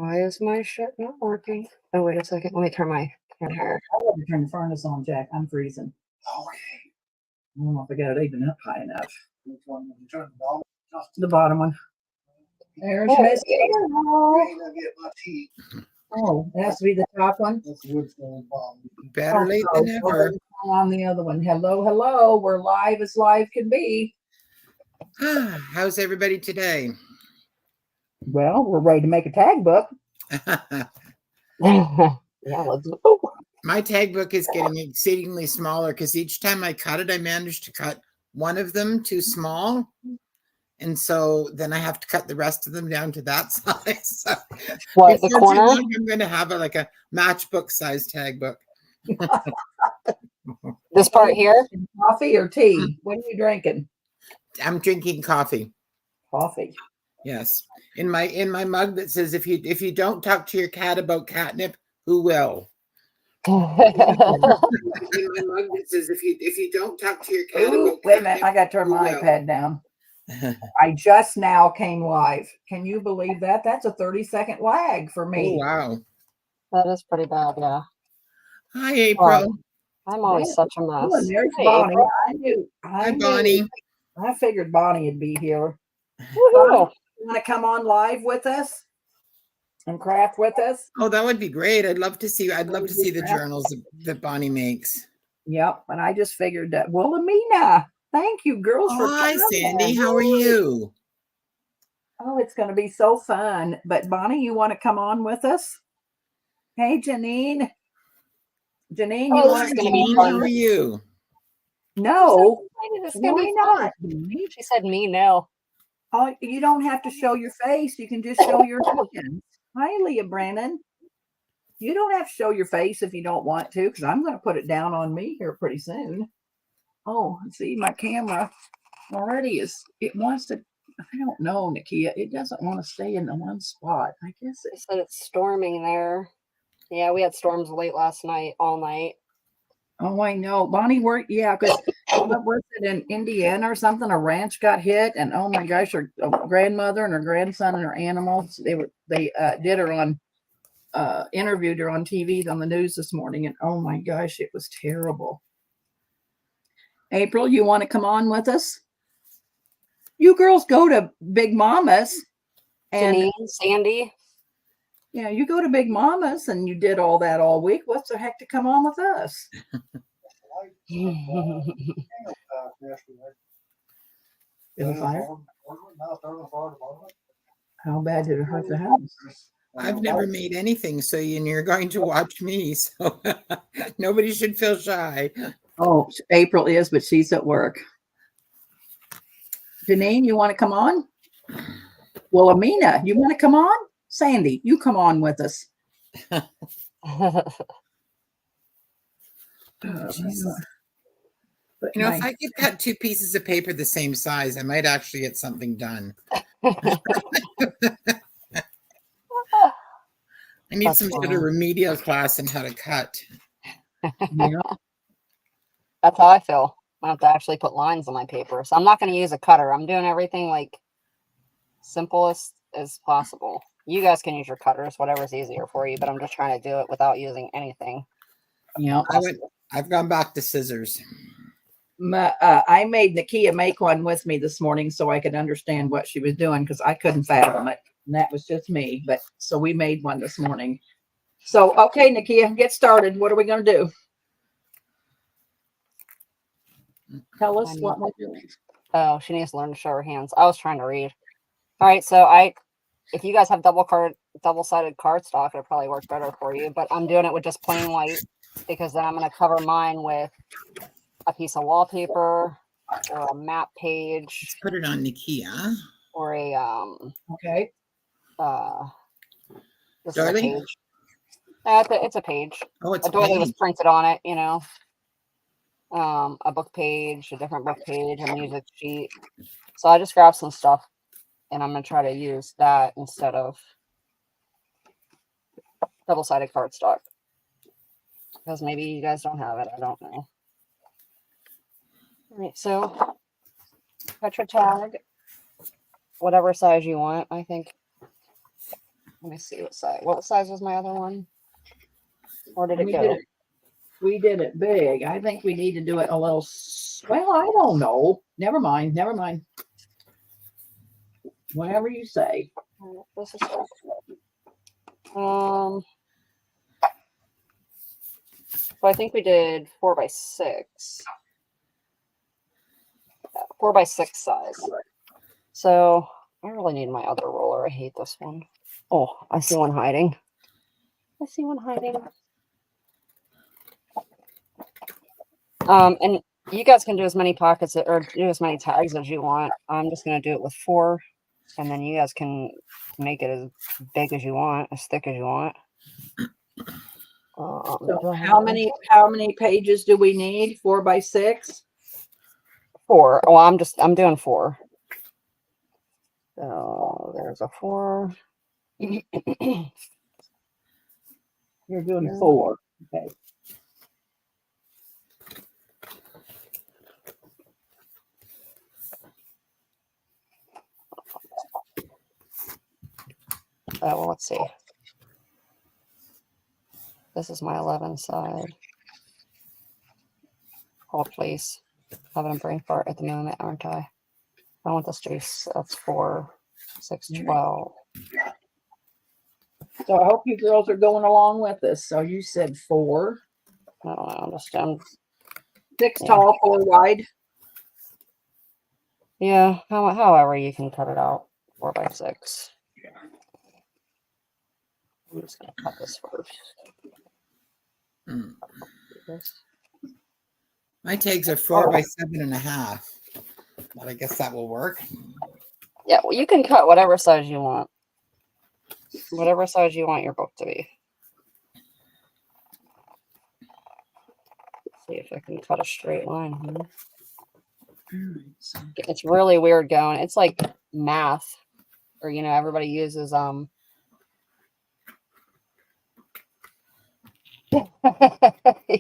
Why is my shit not working? Oh, wait a second. Let me turn my camera. I want to turn the furnace on, Jack. I'm freezing. Okay. I don't know if I got it even up high enough. Which one? You turn the bottom? The bottom one. There's There Miss. we I go. ain't gonna get much heat. Oh, it has to be the top one. That's the wood's going bottom. Better late Oh, than never. on the other one. Hello, hello. We're live as live can be. How's everybody today? Well, we're ready to make a tag book. Yeah, let's go. My tag book is getting exceedingly smaller because each time I cut it, I manage to cut one of them too small. And so then I have to cut the rest of them down to that size. So What, the before too corner? long, I'm going to have like a matchbook size tag book. This part here? Coffee or tea? What are you drinking? I'm drinking coffee. Coffee. Yes. In my mug that says if you don't talk to your cat about catnip, who will? In my mug that says if you don't talk to your cat Ooh, about wait a minute. catnip, I got to turn who my will? iPad down. I just now came live. Can you believe that? That's a 30-second lag for Oh, me. wow. That is pretty bad, yeah. Hi, April. I'm always such a Oh, mess. and there's Hey, Bonnie. April. Hi, Bonnie. I figured Bonnie would be here. Woohoo. You want to come on live with us and craft with us? Oh, that would be great. I'd love to see the journals that Bonnie makes. Yep. And I just figured that. Well, Amina, thank you, girls, for Hi, coming. Sandy. How are you? Oh, it's going to be so fun. But Bonnie, you want to come on with us? Hey, Janine. Janine, you Oh, want this to is gonna be Janine, fun. how are you? No, This is gonna why be not? fun. She said me, no. Oh, you don't have to show your face. You can just show your hands. Hi, Leah Brannon. You don't have to show your face if you don't want to, because I'm going to put it down on me here pretty soon. Oh, see, my camera already it wants to, I don't know, Nakia. It doesn't want to stay in the one spot. I guess They said it's storming there. Yeah, we had storms late last night, all night. Oh, I know. Bonnie worked, yeah, because what was it in Indiana or something? A ranch got hit, and oh my gosh, her grandmother and her grandson and her animals, they did her on, interviewed her on TV on the news this morning, and oh my gosh, it was terrible. April, you want to come on with us? You girls go to Big Mama's, and Janine, Sandy. yeah, you go to Big Mama's, and you did all that all week. What's the heck to come on with us? How bad did it hurt the house? I've never made anything, so you're going to watch me, so nobody should feel shy. Oh, April is, but she's at work. Janine, you want to come on? Well, Amina, you want to come on? Sandy, you come on with us. If I could cut two pieces of paper the same size, I might actually get something done. I need some sort of remedial class in how to cut. Yeah. That's how I feel. I have to actually put lines on my paper. So I'm not going to use a cutter. I'm doing everything like simplest as possible. You guys can use your cutters, whatever's easier for you, but I'm just trying to do it without using anything. Yeah. I've gone back to scissors. I made Nakia make one with me this morning so I could understand what she was doing because I couldn't fathom it. And that was just me. But so we made one this morning. So, okay, Nakia, get started. What are we going to do? Tell us what we're doing. Oh, she needs to learn to show her hands. I was trying to read. All right, so if you guys have double-sided cardstock, it'll probably work better for you. But I'm doing it with just plain white because then I'm going to cover mine with a piece of wallpaper or a map page. Let's put it on Nakia. Or a okay. This is a page. It's a page. Oh, it's a doily was printed on it, you know. A book page, a different book page, a music sheet. So I just grabbed some stuff and I'm gonna try to use that instead of double-sided cardstock. Because maybe you guys don't have it, I don't know. All right, so cut your tag, whatever size you want, I think. Let me see what size. What size was my other one? Or did it We go? did it. We did it big. I think we need to do it a little. Well, I don't know. Never mind. Never mind. Whatever you say. This is so I think we did 4x6. 4x6 size. So I really need my other roller. I hate this one. Oh, I see one hiding. I see one hiding. And you guys can do as many pockets or do as many tags as you want. I'm just gonna do it with 4, and then you guys can make it as big as you want, as thick as you want. So how many pages do we need? 4x6. 4. Well, I'm doing 4. So there's a 4. You're doing 4. Okay. Well, let's see. This is my 11 side. Hold, please. Having a brain fart at the moment, aren't I? I want this to be, that's 4, 6, 12. So I hope you girls are going along with us. So you said 4. I don't understand. 6 Yeah. tall, 4 wide. Yeah, however you can cut it out. 4x6. I'm just gonna cut this first. Mm. This. My tags are 4x7.5. But I guess that will work. Yeah, well, you can cut whatever size you want. Whatever size you want your book to be. Let's see if I can cut a straight line here. It's really weird going. It's like math, or everybody uses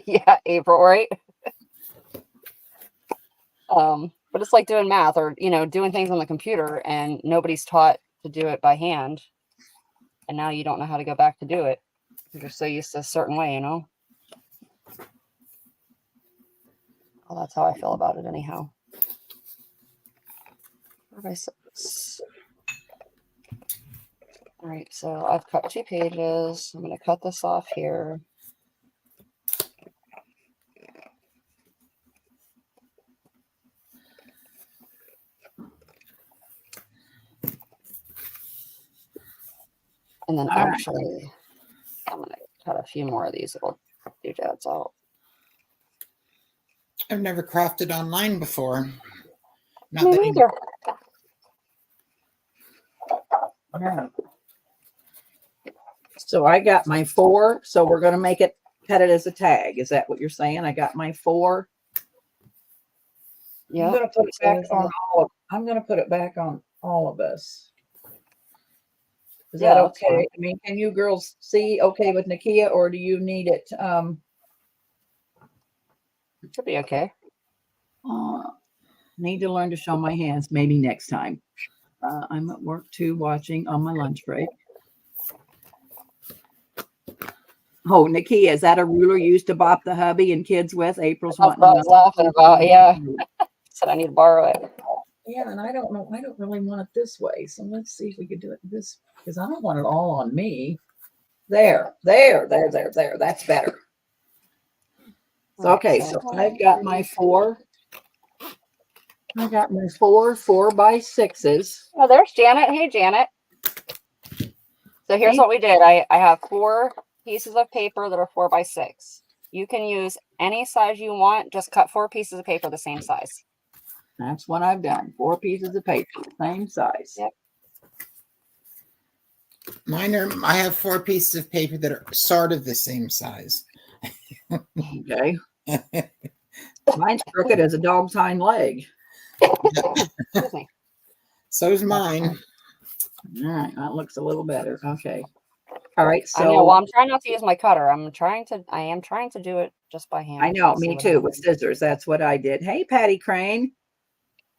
yeah, April, right? But it's like doing math or doing things on the computer, and nobody's taught to do it by hand, and now you don't know how to go back to do it. You're so used to a certain way, Well, that's how I feel about it anyhow. 4x6. All right, so I've cut 2 pages. I'm going to cut this off here. And then actually, I'm going to cut a few more of these little doodads out. I've never crafted online before. Not Me that neither. So I got my 4. So we're going to make it, cut it as a tag. Is that what you're saying? I got my 4. Yeah. I'm going to put it back on I'm going to put it back on all of us. Is that that's okay? fine. I mean, can you girls see okay with Nakia, or do you need it? Should be okay. Need to learn to show my hands. Maybe next time. I'm at work too, watching on my lunch break. Oh, Nakia, is that a ruler used to bop the hubby and kids with? April's That's wanting what I to was know. laughing about. Yeah. Said I need to borrow it. Yeah, and I don't know. I don't really want it this way. So let's see if we could do it this, because I don't want it all on me. There. That's better. So, okay, so I've got my 4. I got my 4 4x6s. Oh, there's Janet. Hey, Janet. So here's what we did. I have 4 pieces of paper that are 4x6. You can use any size you want. Just cut 4 pieces of paper the same size. That's what I've done. 4 pieces of paper, same size. Yep. I have 4 pieces of paper that are sort of the same size. Okay. Mine's crooked as a dog's hind leg. Excuse me. So's mine. All right, that looks a little better. Okay. All right. I know. So Well, I'm trying not to use my cutter. I am trying to do it just by hand. I know, See me what too, with happens. scissors. That's what I did. Hey, Patty Crane.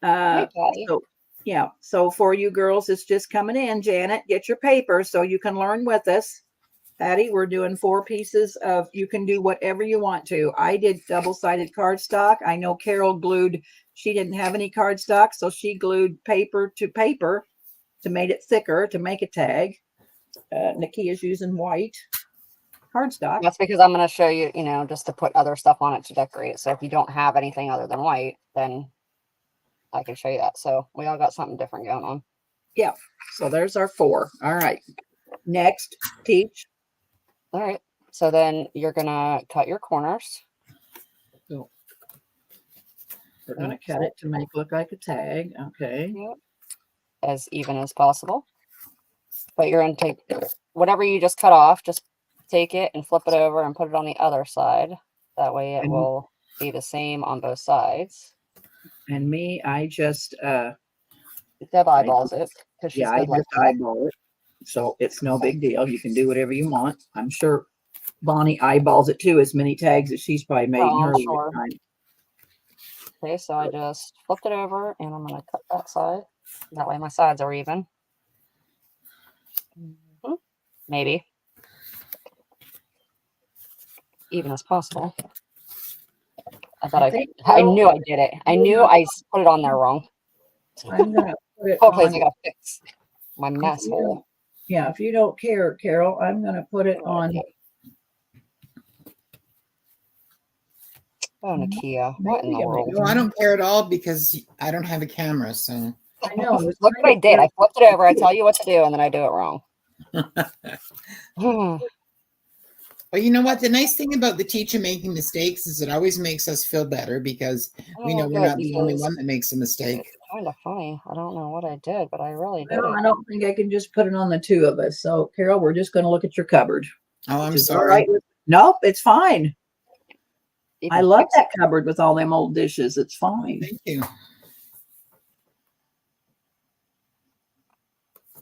Hey, Patty. So Yeah. So for you girls, it's just coming in. Janet, get your paper so you can learn with us. Patty, we're doing 4 pieces of, you can do whatever you want to. I did double-sided cardstock. I know Carol glued, she didn't have any cardstock, so she glued paper to make it thicker to make a tag. Nikki is using white cardstock. That's because I'm going to show you, just to put other stuff on it to decorate. So if you don't have anything other than white, then I can show you that. So we all got something different going on. Yeah. So there's our 4. All right. Next, teach. All right. So then you're going to cut your corners. We're going to cut it to make it look like a tag. Okay. As even as possible. But you're going to take whatever you just cut off, just take it and flip it over and put it on the other side. That way it will be the same on both sides. And me, I just, Deb eyeballs it. She's I good like just eyeball it. So it's no big deal. You can do whatever you want. I'm sure Bonnie eyeballs it too, as many tags as she's probably made in Oh, her sure. lifetime. Okay, so I just flipped it over and I'm going to cut that side. That way my sides are even. Maybe. Even as possible. I knew I did it. I knew I put it on there wrong. I'm going to put it Hopefully I on. gotta fix my mess hole. Yeah, if you don't care, Carol, I'm going to put it on. Oh, Nakia. What in the Maybe I world? No, I don't care at all because I don't have a camera. So I know. Look what I did. I flipped it over. I tell you what to do, and then I do it wrong. well, you know what? The nice thing about the teacher making mistakes is it always makes us feel better because we know we're not the only one that makes a mistake. It's kind of funny. I don't know what I did, but I really did. No, I don't think I can just put it on the 2 of us. So, Carol, we're just going to look at your cupboard. Oh, I'm Is that sorry. right? Nope, it's fine. Even I love fix that cupboard with all them old dishes. It's fine. Thank you.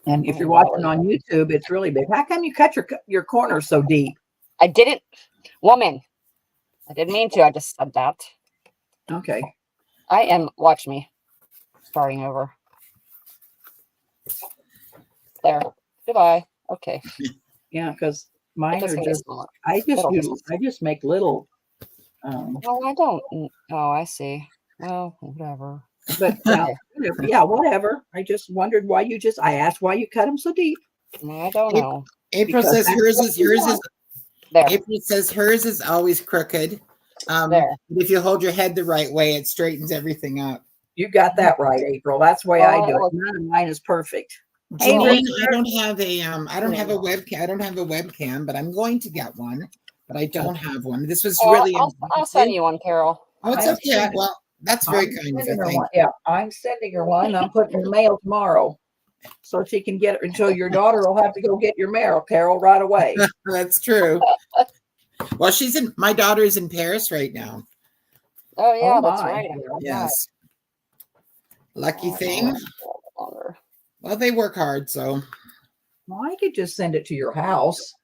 And if you're watching on YouTube, it's really big. How come you cut your corners so deep? I didn't, woman. I didn't mean to. I just said that. Okay. Watch me. Starting over. There. Goodbye. Okay. Yeah, because mine Just are gonna just. smell I Little just make little. Oh, I don't. Oh, I see. Well, whatever. But yeah, whatever. I just wondered why I asked why you cut them so deep. I don't know. April Because says that's hers what is you yours want. is. There. April says hers is always crooked. There. If you hold your head the right way, it straightens everything up. You got that right, April. That's the way I do it. None of mine is perfect. Hey, Janine, Lisa. I don't have a webcam. I don't have a webcam, but I'm going to get one. But I don't have one. This was really. I'll send you one, Carol. Oh, it's okay. Well, that's very kind of you. Thank you. Yeah, I'm sending her one. I'm putting it in the mail tomorrow, so she can get it. Until your daughter will have to go get your mail, Carol, right away. That's true. Well, my daughter is in Paris right now. Oh yeah, Oh, that's my. right. Yes. Lucky thing. Well, they work hard, so Well, I could just send it to your house.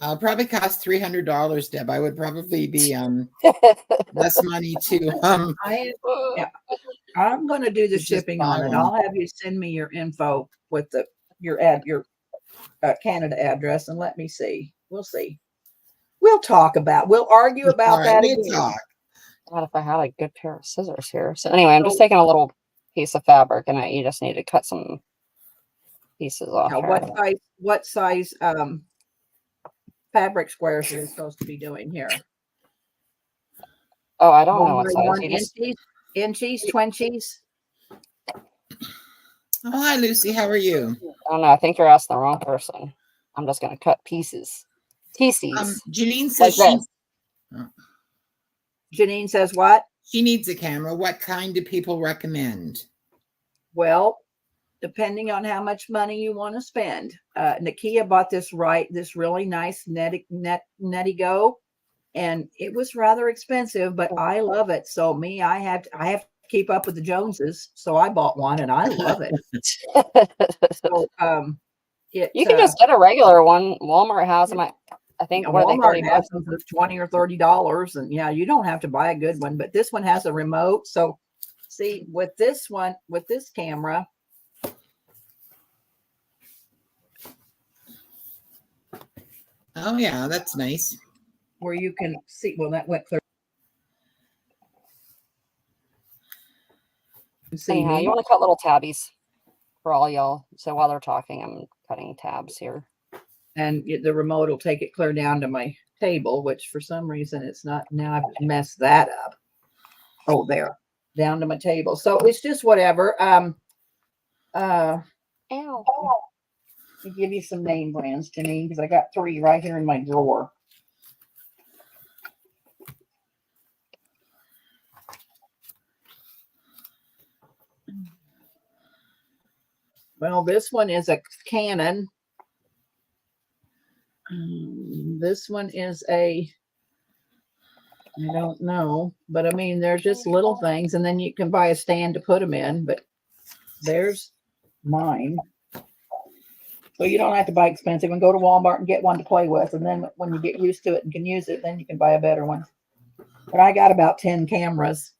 probably cost $300, Deb. I would probably be less money to I'm going to do the Just shipping buy on it. one. I'll have you send me your info with your Canada address, and let me see. We'll see. We'll argue about that We'll again. talk. What if I had a good pair of scissors here? So anyway, I'm just taking a little piece of fabric, and you just need to cut some pieces off. Now, here. what size fabric squares are you supposed to be doing here? Oh, I don't know 1 what by size. 1 You just- inches, 20s. Oh, hi, Lucy. How are you? I don't know. I think you're asking the wrong person. I'm just gonna cut pieces. Janine Like says this. Janine says what? she needs a camera. What kind do people recommend? Well, depending on how much money you want to spend. Nakia bought this really nice Netigo, and it was rather expensive, but I love it. So I have to keep up with the Joneses, so I bought one, and I love it. So You can just get a regular one. Walmart has them. I think what are they, Walmart $30? has them for $20 or $30, and yeah, you don't have to buy a good one, but this one has a remote, so See, with this one, with this camera, Oh yeah, that's nice. where you can see, well, that went clear. You see Anyhow, me? you want to cut little tabbies for all y'all. So while they're talking, I'm cutting tabs here. And the remote will take it clear down to my table, which for some reason it's not. Now I've messed that up. Oh, there, down to my table. So it's just whatever. Ow. Let me give you some name brands, Janine, because I got 3 right here in my drawer. Well, this one is a Canon. This one is I don't know, but I mean, they're just little things, and then you can buy a stand to put them in, but there's mine. So you don't have to buy expensive and go to Walmart and get one to play with. And then when you get used to it and can use it, then you can buy a better one. But I got about 10 cameras.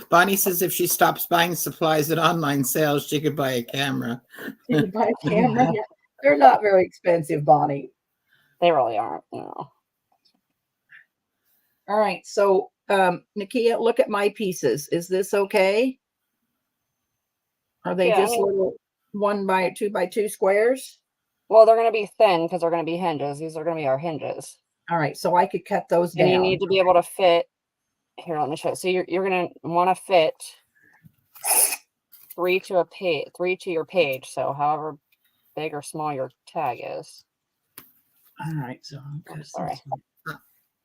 Bonnie says if she stops buying supplies at online sales, she could buy a camera. You can buy a camera. They're not very expensive, Bonnie. They really aren't. No. All right. So, Nakia, look at my pieces. Is this okay? Are they Yeah, I just mean- little 1 by 2 by 2 squares? Well, they're going to be thin because they're going to be hinges. These are going to be our hinges. All right. So I could cut those down. And you need to be able to fit. Here, let me show you. So you're going to want to fit 3 to a page, 3 to your page. So however big or small your tag is. All right. So Sorry.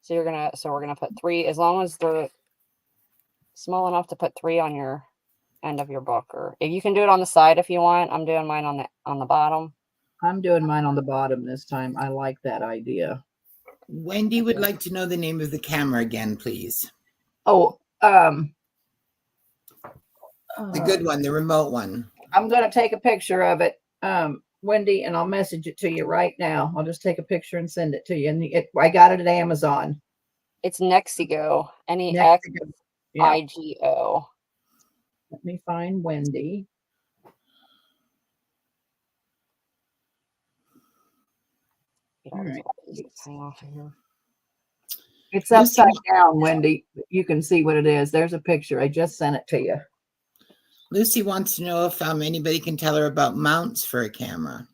So we're gonna put 3 as long as they're small enough to put 3 on your end of your book, or if you can do it on the side if you want. I'm doing mine on the bottom. I'm doing mine on the bottom this time. I like that idea. Wendy would like to know the name of the camera again, please. Oh, The good one, the remote one. I'm going to take a picture of it, Wendy, and I'll message it to you right now. I'll just take a picture and send it to you. And I got it at Amazon. It's Nexigo. Nexigo. Yeah. Nexigo. Let me find Wendy. All right. Hang off of here. It's upside down, Wendy. You can see what it is. There's a picture. I just sent it to you. Lucy wants to know if anybody can tell her about mounts for a camera.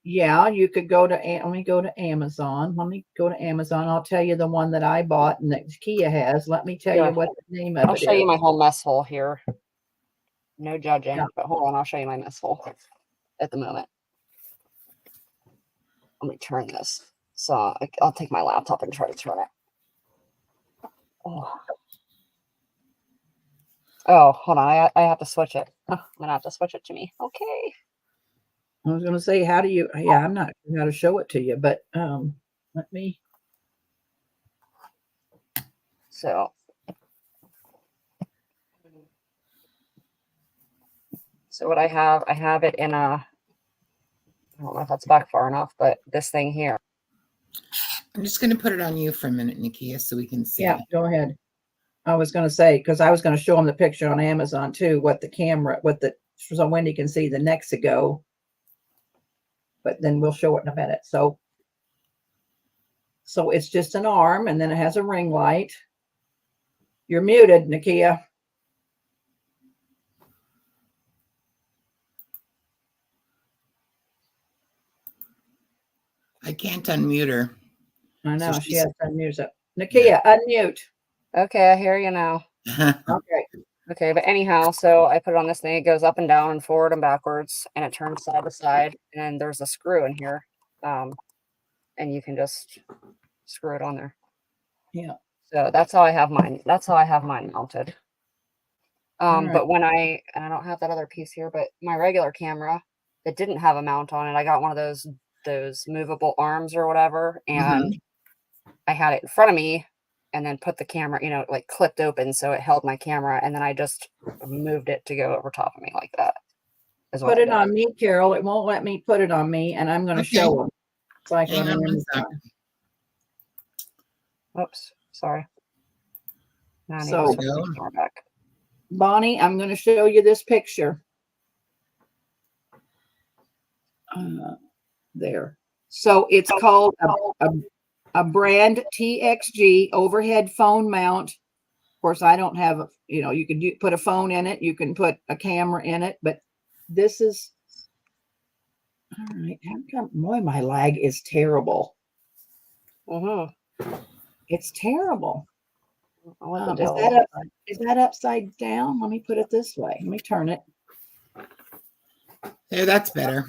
Yeah, you could go to, let me go to Amazon. Let me go to Amazon. I'll tell you the one that I bought and that Kia has. Let me tell Yeah. you what the name of I'll it show is. you my whole mess hole here. No judging, Yeah. but hold on, I'll show you my mess hole at the moment. Let me turn this. So I'll take my laptop and try to turn it. Oh, hold on. I have to switch it. I'm gonna have to switch it to me. Okay. I was going to say, how do you, yeah, I'm not sure how to show it to you, but let me. So what I have it in a, I don't know if that's back far enough, but this thing here. I'm just going to put it on you for a minute, Nakia, so we can see. Yeah, go ahead. I was going to say, because I was going to show them the picture on Amazon too, so Wendy can see the Nexigo. But then we'll show it in a minute. So it's just an arm, and then it has a ring light. You're muted, Nakia. I can't unmute her. I know, So she she's- has to unmute it. Nakia, unmute. Okay, I hear you now. Okay. Okay, but anyhow, so I put it on this thing. It goes up and down and forward and backwards, and it turns side to side. And there's a screw in here, and you can just screw it on there. Yeah. So that's how I have mine. That's how I have mine mounted. Alright. But when and I don't have that other piece here, but my regular camera, it didn't have a mount on it. I got one of those movable arms or whatever, and I had it in front of me. And then put the camera, like clipped open so it held my camera, and then I just moved it to go over top of me like that. is what Put I it did. on me, Carol. It won't let me put it on me, and I'm going to Okay. show them. It's like Hang on on one Amazon. second. Oops, sorry. Now I need So- to switch the camera back. Bonnie, I'm going to show you this picture. There. So it's called a brand TXG overhead phone mount. Of course, I don't have, you can put a phone in it. You can put a camera in it, but this is, all right. How come, boy, my lag is terrible. Mm-hmm. It's terrible. What the Is deal that is. is that upside down? Let me put it this way. Let me turn it. There, that's better.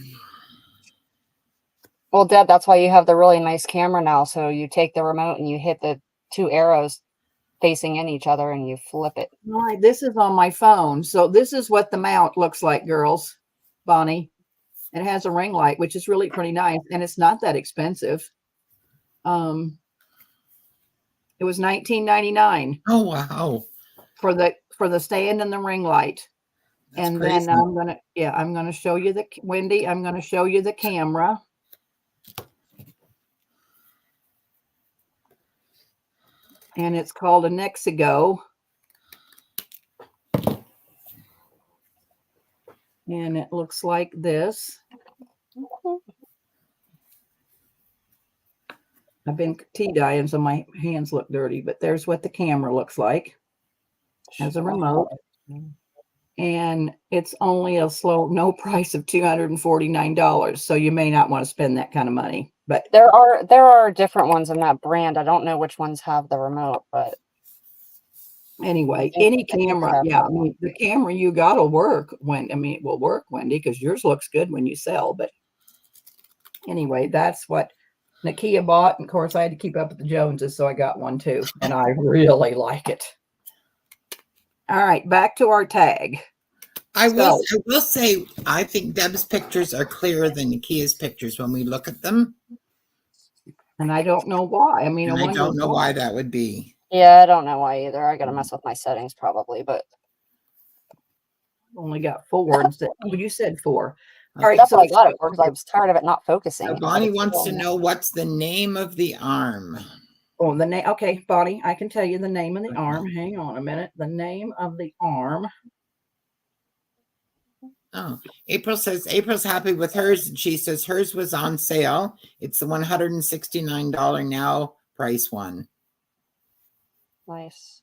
Well, Deb, that's why you have the really nice camera now. So you take the remote and you hit the two arrows facing in each other and you flip it. All right, this is on my phone. So this is what the mount looks like, girls. Bonnie. It has a ring light, which is really pretty nice, and it's not that expensive. It was $19.99 Oh wow. for the stand and the ring light. That's And crazy. then I'm gonna show you Wendy, I'm gonna show you the camera. And it's called a Nexigo. And it looks like this. I've been tea dyeing, so my hands look dirty, but there's what the camera looks like. Has a remote. And it's only no price of $249. So you may not want to spend that kind of money. But There are different ones in that brand. I don't know which ones have the remote, but anyway, think- any I think camera, that's yeah, I the mean, the camera you got will work it will work, Wendy, because yours looks good when you sell. But anyway, that's what Nakia bought. And of course, I had to keep up with the Joneses, so I got one too. And I really like it. All right, back to our tag. I will say, I think Deb's pictures are clearer than Nakia's pictures when we look at them. And I don't know why. I mean, And I wonder don't know why that would be. yeah, I don't know why either. I gotta mess with my settings probably, but Only got 4 instead. Oh, you said 4. All right, that's so what I got it for because I was tired of it not focusing. So but Bonnie it's wants still to not- know what's the name of the arm. oh, the name. Okay, Bonnie, I can tell you the name of the arm. Hang on a minute. The name of the arm. Oh, April's happy with hers. And she says hers was on sale. It's the $169 now price one. Nice.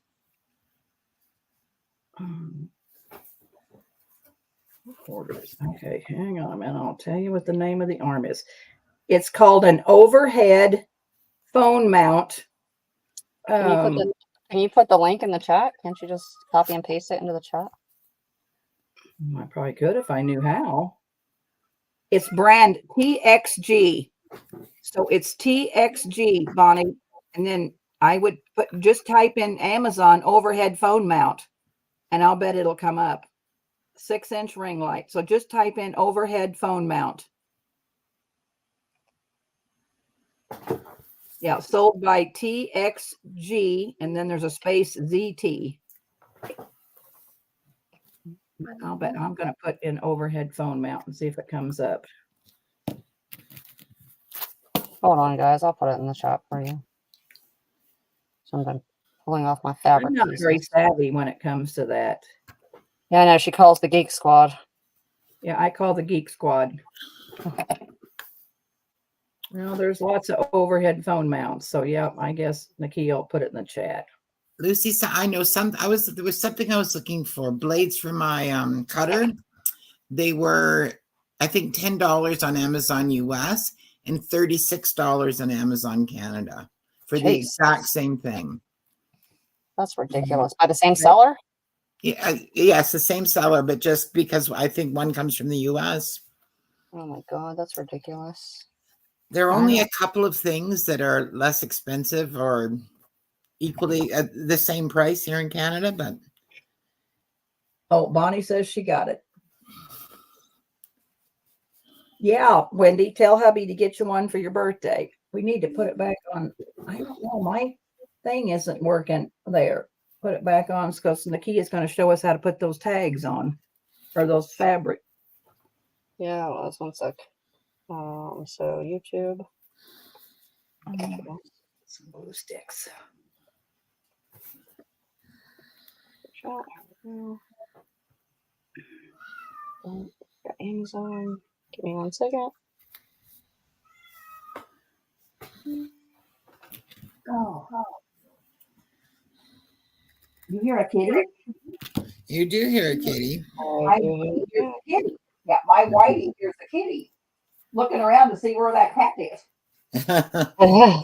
Orders. Okay, hang on a minute. I'll tell you what the name of the arm is. It's called an overhead phone mount. Can you put the link in the chat? Can't you just copy and paste it into the chat? I probably could if I knew how. It's brand TXG. So it's TXG, Bonnie. And then I would just type in Amazon overhead phone mount, and I'll bet it'll come up. 6-inch ring light. So just type in overhead phone mount. Yeah, sold by TXG, and then there's a space ZT. I'll bet I'm going to put in overhead phone mount and see if it comes up. Hold on, guys. I'll put it in the chat for you. So I'm pulling off my fabric. I'm not pieces. very savvy when it comes to that. Yeah, I know. She calls the Geek Squad. Yeah, I call the Geek Squad. Well, there's lots of overhead phone mounts. So, yeah, I guess Nakia will put it in the chat. Lucy said, I know there was something I was looking for. Blades for my cutter. They were, I think, $10 on Amazon US and $36 on Amazon Canada for the exact same thing. That's ridiculous. By the same seller? Yeah, yes, the same seller, but just because I think one comes from the US. Oh my God, that's ridiculous. There are only a couple of things that are less expensive or equally at the same price here in Canada, but Oh, Bonnie says she got it. Yeah, Wendy, tell hubby to get you one for your birthday. We need to put it back on. I don't know. My thing isn't working there. Put it back on because Nakia is going to show us how to put those tags on or those fabric. Yeah, it was. 1 sec. So YouTube. Some glue sticks. Shop. Got Amazon. Give me 1 second. Oh. You hear a kitty? You do hear it, Katie. I hear the kitty. Yeah, my whitey hears the kitty looking around to see where that cat is.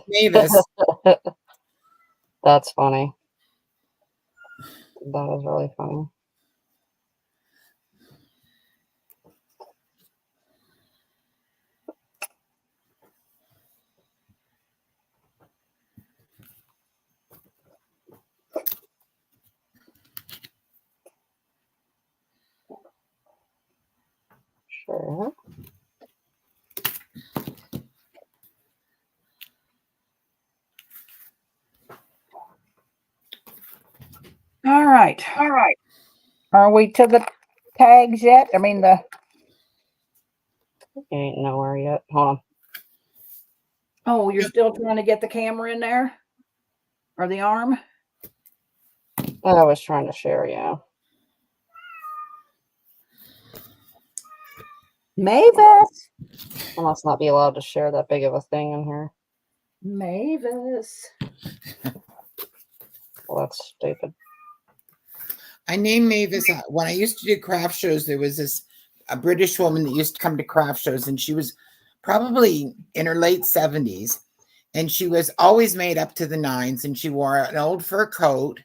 Mavis. That's funny. That is really funny. Sure. All right. Are we to the tags yet? I mean, the. Ain't nowhere yet. Hold on. Oh, you're still trying to get the camera in there? Or the arm? I was trying to share, yeah. Mavis. I must not be allowed to share that big of a thing in here. Mavis. Well, that's stupid. I named Mavis when I used to do craft shows. There was a British woman that used to come to craft shows, and she was probably in her late 70s, and she was always made up to the nines, and she wore an old fur coat,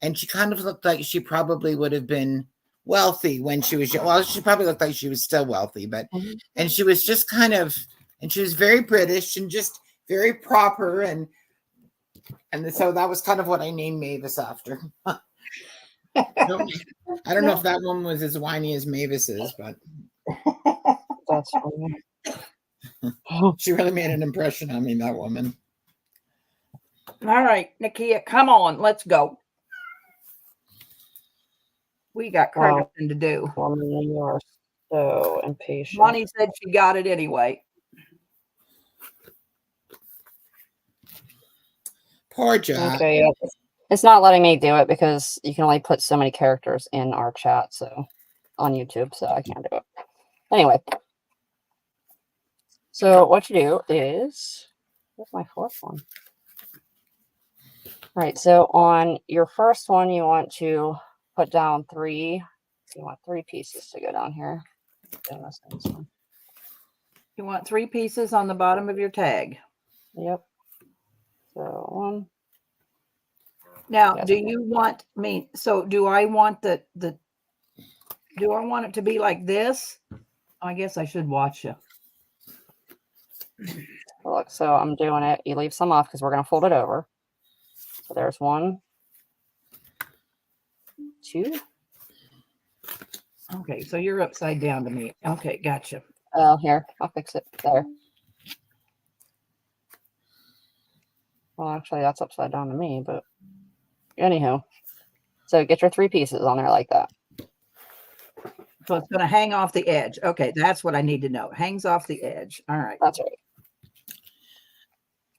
and she kind of looked like she probably would have been wealthy when she was young. Well, she probably looked like she was still wealthy, but and she was just kind of, and she was very British and just very proper, and so that was kind of what I named Mavis after. I don't know if that one was as whiny as Mavis is, but That's funny. she really made an impression on me, that woman. All right, Nakia, come on, let's go. We got Wow. carving to do. Woman, you are so impatient. Bonnie said she got it anyway. Poor Jack. Okay, yeah. It's not letting me do it because you can only put so many characters in our chat, so on YouTube, so I can't do it. Anyway. So what you do is, where's my fourth one? Right, so on your first one, you want to put down you want 3 pieces to go down here. You want 3 pieces on the bottom of your tag. Yep. So 1. Now, Yes. do you want me? So, do I want do I want it to be like this? I guess I should watch you. Look, so I'm doing it. You leave some off because we're going to fold it over. So there's 1, 2. Okay, so you're upside down to me. Okay, gotcha. Oh, here, I'll fix it. There. Well, actually, that's upside down to me, but anyhow. So get your 3 pieces on there like that. So it's going to hang off the edge. Okay, that's what I need to know. Hangs off the edge. All right. That's right.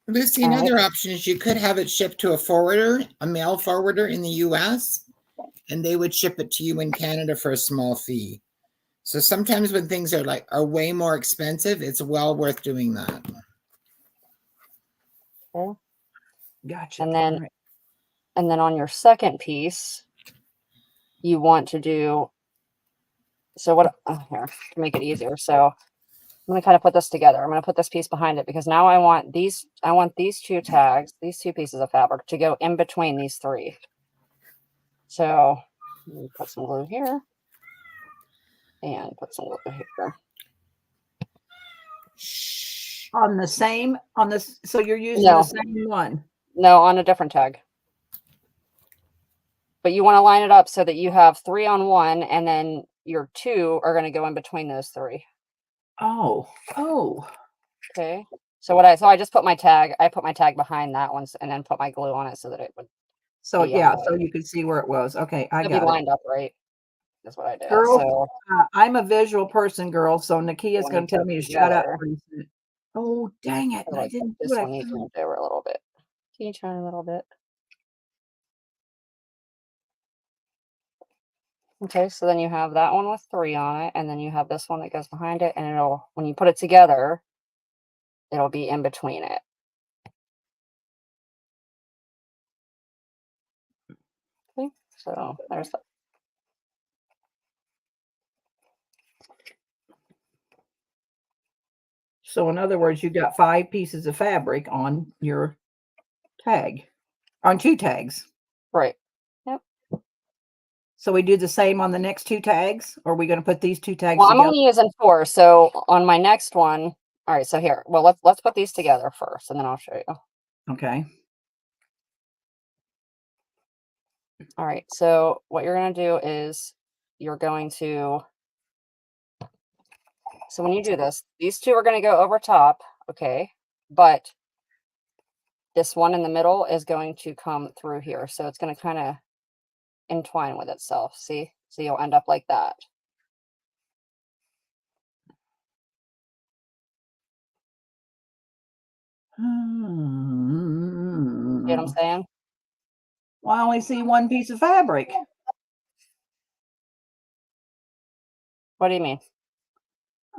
Lucy, All another option is you could have it shipped to a forwarder, a mail forwarder in the US, and they would ship it to you in Canada for a small fee. So sometimes when things are way more expensive, it's well worth doing that. Okay. Gotcha. And then, All right. and then on your second piece, you want to do. So what? Here to make it easier. So I'm going to kind of put this together. I'm going to put this piece behind it because now I want these 2 tags, these 2 pieces of fabric to go in between these 3. So let me put some glue here and put some glue here. On this, so you're using No. the same one. No, on a different tag. But you want to line it up so that you have 3 on one, and then your 2 are going to go in between those 3. Oh. Okay. So I just put my tag. I put my tag behind that one and then put my glue on it so that it would. So Yeah. so you could see where it was. Okay, I be got it. lined up right. That's what I did. Girl, So I'm a visual person, girl. So Nakia's When going to you tell me to put shut up. together- pretty soon. Oh, dang it! I like didn't do this what I one needs to thought. move over a little bit. Can you turn a little bit? Okay, so then you have that one with 3 on it, and then you have this one that goes behind it, and it'll, when you put it together, it'll be in between it. Okay, so there's that. So in other words, you got 5 pieces of fabric on your tag, on 2 tags. Right. So we do the same on the next 2 tags, or are we going to put these 2 tags Well, I'm together? only using 4, so on my next one, all right, so here, well, let's put these together first, and then I'll show you. Okay. All right, so what you're going to do is you're going to, so when you do this, these 2 are going to go over top, okay, but this one in the middle is going to come through here, so it's going to kind of entwine with itself, see? So you'll end up like that. See what I'm saying? Well, I only see 1 piece of fabric. What do you mean?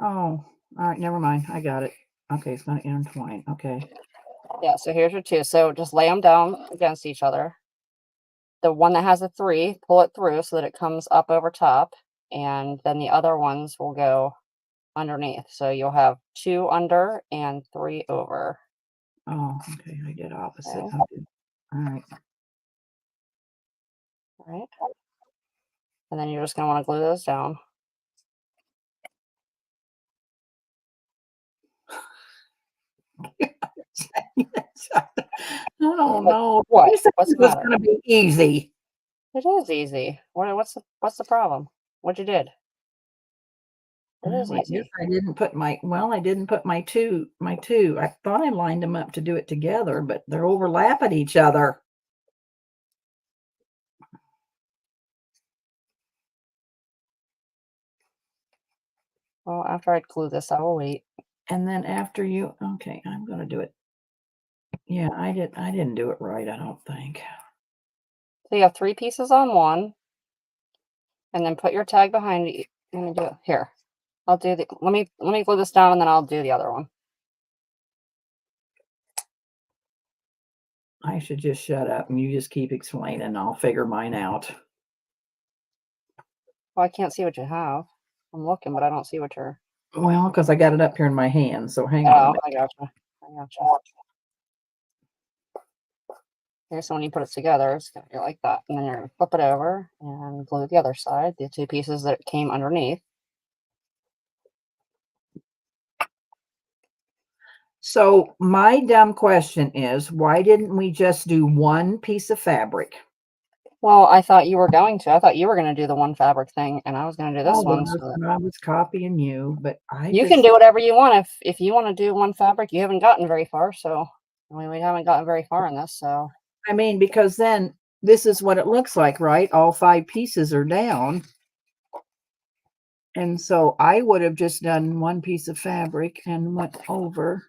Oh, all right. Never mind. I got it. Okay, it's going to intertwine. Okay. Yeah, so here's your 2. So just lay them down against each other. The one that has a 3, pull it through so that it comes up over top, and then the other ones will go underneath. So you'll have 2 under and 3 over. Oh, okay. I did opposite. Okay. Okay. All right. All right. And then you're just going to want to glue those down. I don't know. What? You said What's this the was matter? going to be easy. It is easy. What's the problem? What you did? It is Well, I guess easy. I didn't put I didn't put my two. I thought I lined them up to do it together, but they're overlapping each other. Well, after I glue this, I will wait. And then after you, okay, I'm going to do it. Yeah, I didn't do it right, I don't think. So you have 3 pieces on one, and then put your tag behind it. Let me do it here. I'll do the. Let me glue this down, and then I'll do the other one. I should just shut up and you just keep explaining. I'll figure mine out. Well, I can't see what you have. I'm looking, but I don't see what you're. Well, because I got it up here in my hand, so hang on. Oh, I gotcha. Here, so when you put it together, it's gonna be like that, and then you're gonna flip it over and glue the other side, the 2 pieces that came underneath. So my dumb question is, why didn't we just do 1 piece of fabric? Well, I thought you were going to. I thought you were going to do the one fabric thing, and I was going to do this Oh, one. well, So that I was copying you, but you can do whatever you want. If you want to do one fabric, you haven't gotten very far. So I mean, we haven't gotten very far in this. So I mean, because then this is what it looks like, right? All 5 pieces are down. And so I would have just done 1 piece of fabric and went over.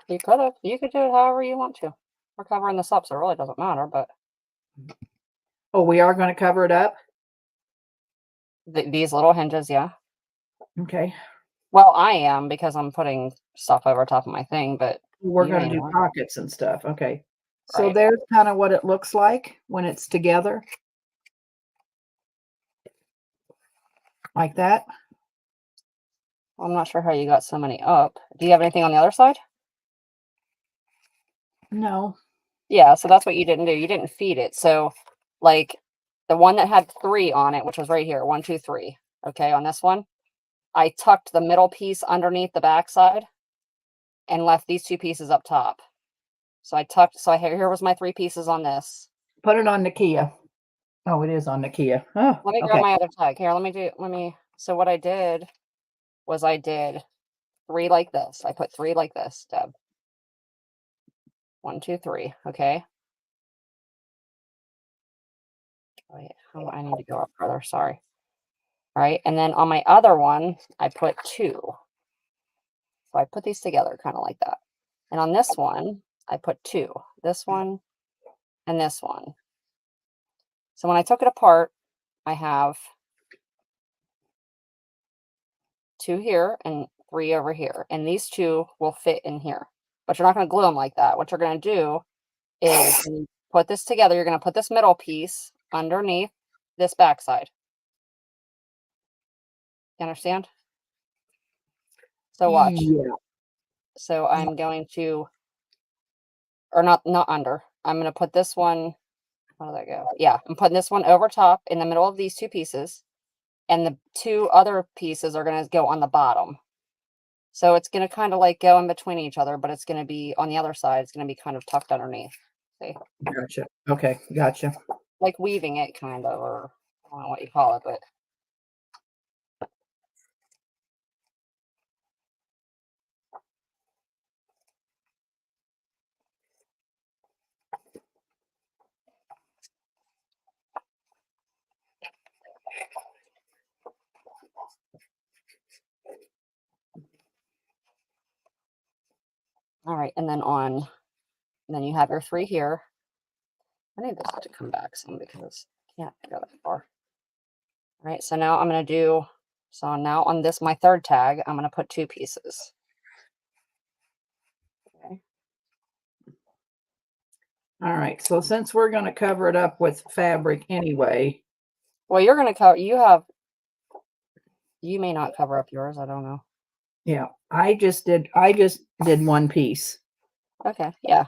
you could have. You could do it however you want to. We're covering this up, so it really doesn't matter. But Oh, we are going to cover it up? these little hinges, yeah. Okay. Well, I am because I'm putting stuff over top of my thing, but We're you going may to do not. pockets and stuff. Okay. So Right. there's kind of what it looks like when it's together. Like that. I'm not sure how you got so many up. Do you have anything on the other side? No. Yeah, so that's what you didn't do. You didn't feed it. So, like the one that had 3 on it, which was right here, 1, 2, 3. Okay, on this one, I tucked the middle piece underneath the backside and left these 2 pieces up top. So I tucked. So here was my 3 pieces on this. Put it on Nakia. Oh, it is on Nakia. Oh, Let me grab my other tag here. Let me. So what I did was I did 3 like this. I put 3 like this, Deb. 1, 2, 3. Okay. Wait, I need to go up further. Sorry. All right, and then on my other one, I put 2. So I put these together kind of like that. And on this one, I put 2. This one and this one. So when I took it apart, I have 2 here and 3 over here. And these 2 will fit in here. But you're not going to glue them like that. What you're going to do is when you put this together, you're going to put this middle piece underneath this backside. You understand? So watch. Yeah. So I'm going to, or not under. I'm going to put this one, how did that go? Yeah, I'm putting this one over top in the middle of these 2 pieces. And the 2 other pieces are going to go on the bottom. So it's going to kind of like go in between each other, but it's going to be on the other side. It's going to be kind of tucked underneath. See? Gotcha. Okay. Gotcha. Like weaving it kind of, or I don't know what you call it, but. All right, and then you have your 3 here. I need this to come back some because I can't go that far. All right, so now I'm going to do, so now on this, my 3rd tag, I'm going to put 2 pieces. Okay. All right. So since we're going to cover it up with fabric anyway. Well, you're going to cover, you may not cover up yours. I don't know. Yeah. I just did 1 piece. Okay, yeah.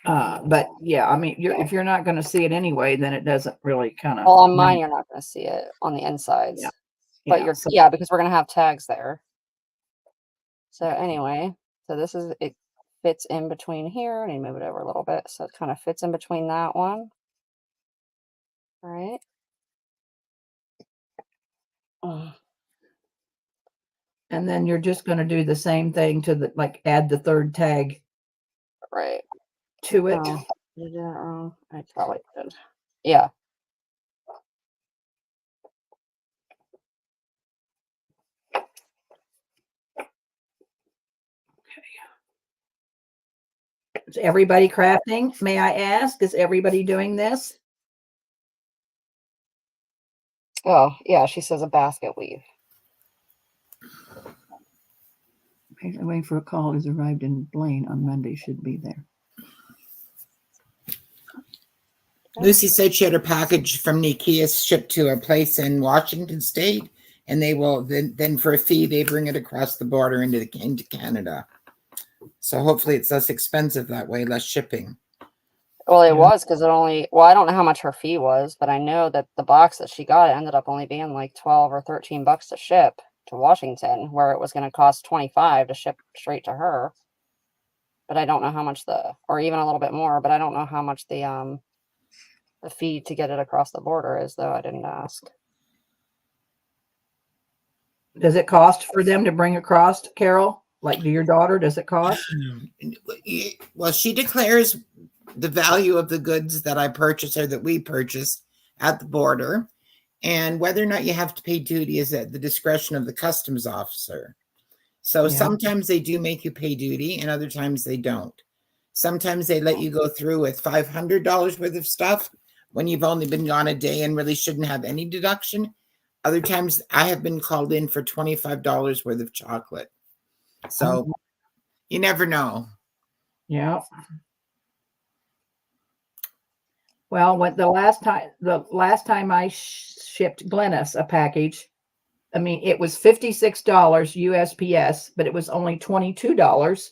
But yeah, I mean, if you're not going to see it anyway, then it doesn't really kind of. Well, on mine, you're not going to see it on the insides. Yeah. But Yeah, yeah, because we're going to have tags there. So anyway, so this is, it fits in between here. I need to move it over a little bit. So it kind of fits in between that one. All right. And then you're just going to do the same thing to the, like, add the 3rd tag Right. to it. Oh, did I do that wrong? I probably did. Yeah. Is everybody crafting? May I ask? Is everybody doing this? Oh, yeah. She says a basket weave. Waiting for a call. Has arrived in Blaine on Monday. Should be there. Lucy said she had a package from Nikias shipped to a place in Washington State, and they will then for a fee they bring it across the border into Canada. So hopefully it's less expensive that way, less shipping. Well, it was because it only, well, I don't know how much her fee was, but I know that the box that she got ended up only being like 12 or 13 bucks to ship to Washington, where it was going to cost 25 to ship straight to her. But I don't know how much or even a little bit more, but I don't know how much the fee to get it across the border is, though. I didn't ask. Does it cost for them to bring across, Carol? Like, to your daughter, does it cost? Well, she declares the value of the goods that I purchase or that we purchase at the border, and whether or not you have to pay duty is at the discretion of the customs officer. So sometimes they do make you pay duty and other times they don't. Sometimes they let you go through with $500 worth of stuff when you've only been gone a day and really shouldn't have any deduction. Other times I have been called in for $25 worth of chocolate. So you never know. Yeah. Well, the last time I shipped Glennis a package, I mean, it was $56 USPS, but it was only $22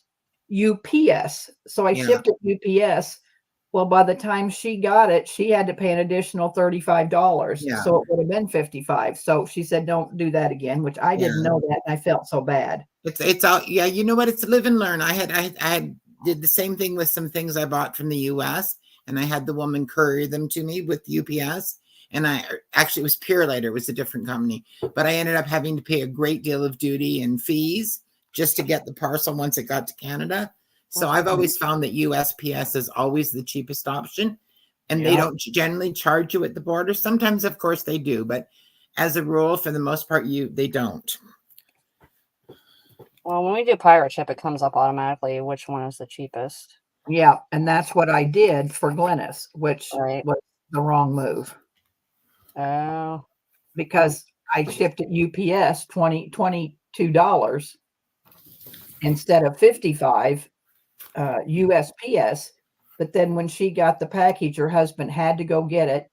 UPS. So I shipped it UPS. Well, by the time she got it, she had to pay an additional $35. Yeah. So it would have been $55. So she said, don't do that again, which I didn't know that. And I felt so bad. It's all, yeah. You know what? It's live and learn. I did the same thing with some things I bought from the US, and I had the woman courier them to me with UPS. And it was Purelator. It was a different company, but I ended up having to pay a great deal of duty and fees just to get the parcel once it got to Canada. So I've always found that USPS is always the cheapest option, and they don't generally charge you at the border. Sometimes, of course, they do, but as a rule, for the most part, they don't. Well, when we do pirate ship, it comes up automatically which one is the cheapest. Yeah, and that's what I did for Glennis, which Right. was the wrong move Oh, because I shipped at UPS $22 instead of 55 USPS. But then when she got the package, her husband had to go get it,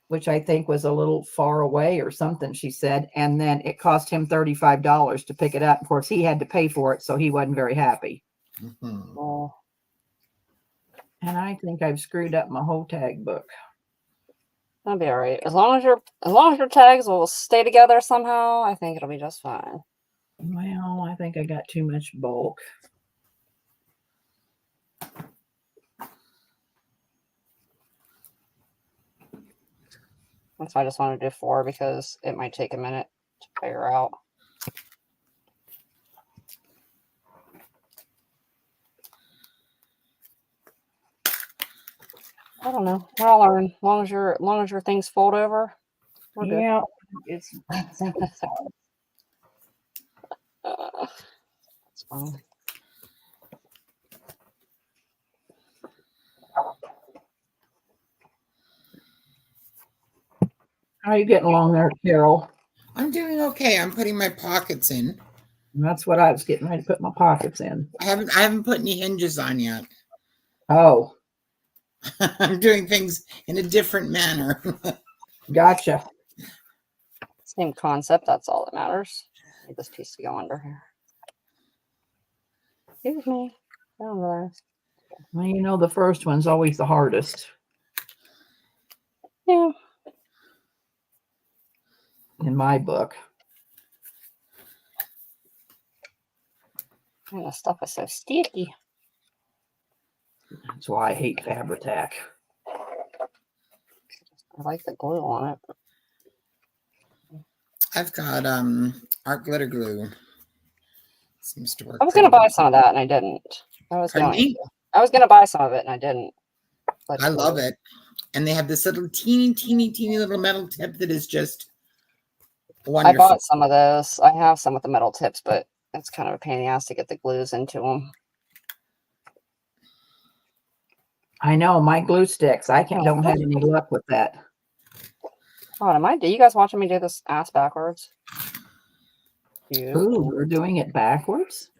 which I think was a little far away or something, she said. And then it cost him $35 to pick it up. Of course, he had to pay for it, so he wasn't very happy. Mhm. well, And I think I've screwed up my whole tag book. that'll be all right. As long as your tags will stay together somehow, I think it'll be just fine. Well, I think I got too much bulk. That's why I just want to do 4 because it might take a minute to figure out. I don't know. I'll learn. As long as your things fold over, we're good. Yeah, it's That's fine. how are you getting along there, Carol? I'm doing okay. I'm putting my pockets in. And that's what I was getting ready to put my pockets in. I haven't put any hinges on yet. Oh, I'm doing things in a different manner. gotcha. Same concept. That's all that matters. Need this piece to go under here. Excuse me. Down there. Well, you know, the first one's always the hardest Yeah. in my book. And the stuff is so sticky. That's why I hate Fabri-Tac. I like the glue on it. I've got art glitter glue. Seems to work. I was gonna buy some of that and I didn't. Pardon me? I was gonna buy some of it and I didn't. But I love it. And they have this little teeny little metal tip that is just I wonderful. bought some of those. I have some with the metal tips, but it's kind of a pain in the ass to get the glues into them. I know my glue sticks. Don't have any luck with that. Oh, are you guys watching me do this ass backwards? You? Ooh, we're doing it backwards.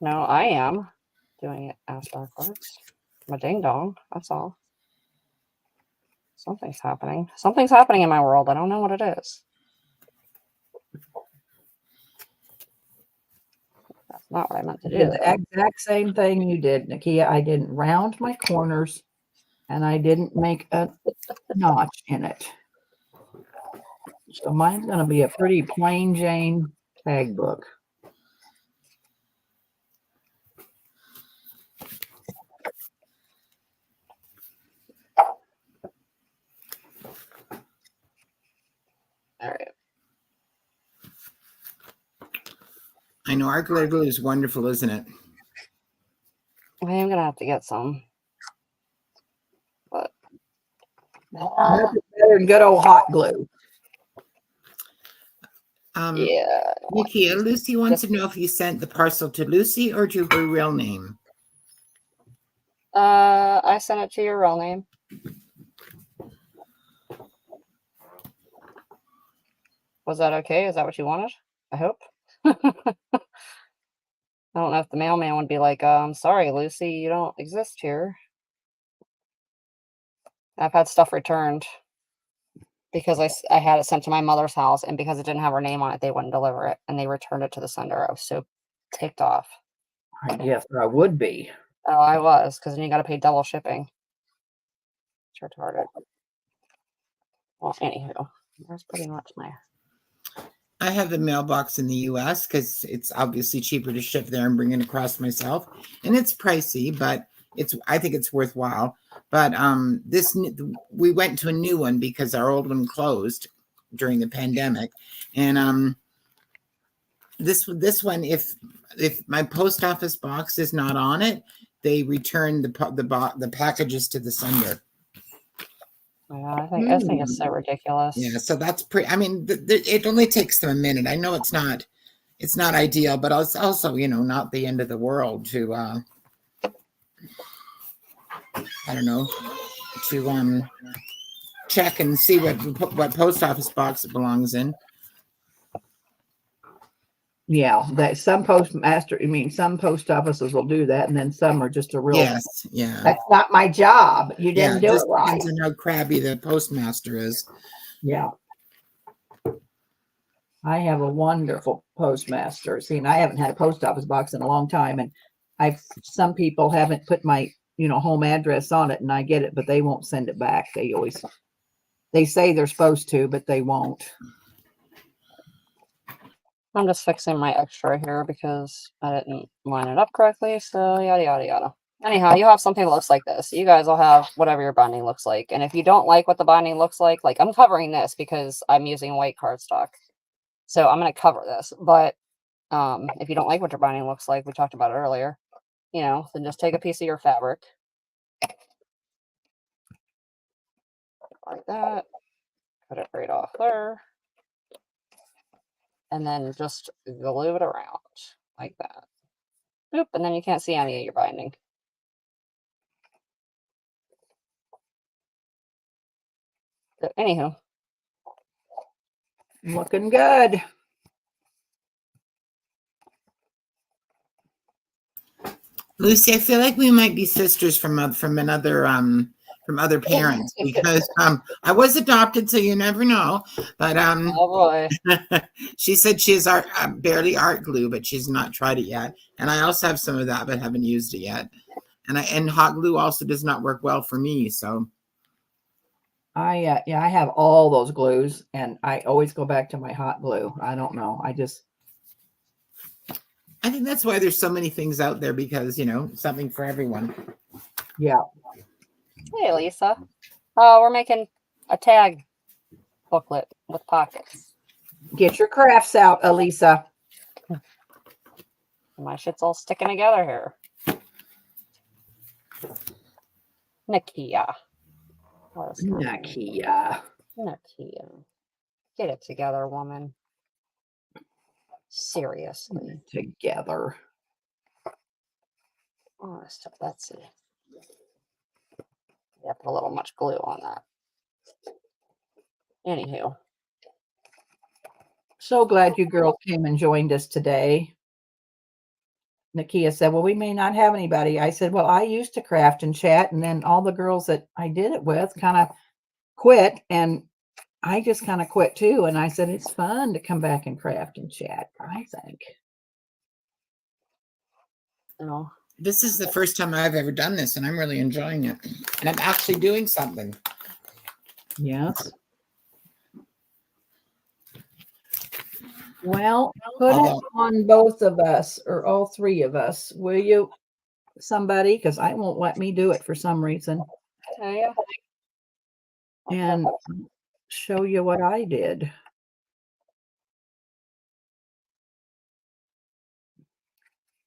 No, I am doing it ass backwards. I'm a ding dong. That's all. Something's happening. Something's happening in my world. I don't know what it is. That's not what I meant to I do. did the exact same thing you did, Nakia. I didn't round my corners and I didn't make a notch in it. So mine's going to be a pretty plain Jane tag book. All right. I know art glitter glue is wonderful, isn't it? I am gonna have to get some. But Nothing better than good old hot glue. yeah. Nikki, Lucy wants to know if you sent the parcel to Lucy or to her real name. I sent it to your real name. Was that okay? Is that what you wanted? I hope. I don't know if the mailman would be like, sorry, Lucy, you don't exist here. I've had stuff returned because I had it sent to my mother's house, and because it didn't have her name on it, they wouldn't deliver it, and they returned it to the sender. I was so ticked off. I guess I would be. Oh, I was, because then you got to pay double shipping. It's retarded. Well, anywho, that's pretty much my. I have a mailbox in the US because it's obviously cheaper to ship there and bring it across myself. And it's pricey, but I think it's worthwhile. But we went to a new one because our old one closed during the pandemic. And this one, if my post office box is not on it, they return the packages to the sender. Yeah, I think it's so ridiculous. Yeah, so that's pretty. I mean, it only takes them a minute. I know it's not ideal, but it's also not the end of the world to I don't know, to check and see what post office box it belongs in. Yeah, that some some post offices will do that, and then some are just a real. Yes, yeah, That's not my job. You yeah. didn't It do just it right. depends on how crabby the postmaster is. Yeah. I have a wonderful postmaster. See, and I haven't had a post office box in a long time, and some people haven't put my home address on it, and I get it, but they won't send it back. They say they're supposed to, but they won't. I'm just fixing my extra here because I didn't line it up correctly. So yada yada yada. Anyhow, you have something that looks like this. You guys will have whatever your binding looks like. And if you don't like what the binding looks like I'm covering this because I'm using white cardstock. So I'm going to cover this. But if you don't like what your binding looks like, we talked about it earlier, then just take a piece of your fabric. Like that. Cut it right off there. And then just glue it around like that. Boop, and then you can't see any of your binding. So, anywho. Looking good. Lucy, I feel like we might be sisters from other parents because I was adopted, so you never know. But Oh boy. she said she has barely art glue, but she's not tried it yet. And I also have some of that, but haven't used it yet. And hot glue also does not work well for me. So I have all those glues, and I always go back to my hot glue. I don't know. I think that's why there's so many things out there because something for everyone. Yeah. Hey, Lisa. We're making a tag booklet with pockets. Get your crafts out, Elisa. My shit's all sticking together here. Nakia. Nakia. Nakia. Get it together, woman. Seriously. Together. Oh, let's see. Yeah, put a little much glue on that. Anywho. So glad you girls came and joined us today. Nakia said, well, we may not have anybody. I said, well, I used to craft and chat, and then all the girls that I did it with kind of quit, and I just kind of quit too. And I said, it's fun to come back and craft and chat, I think. No. This is the first time I've ever done this, and I'm really enjoying it. And I'm actually doing something. Yes. Well, put it on both of us or all three of us, will you? Somebody, because I won't let me do it for some reason. Oh, yeah. And show you what I did.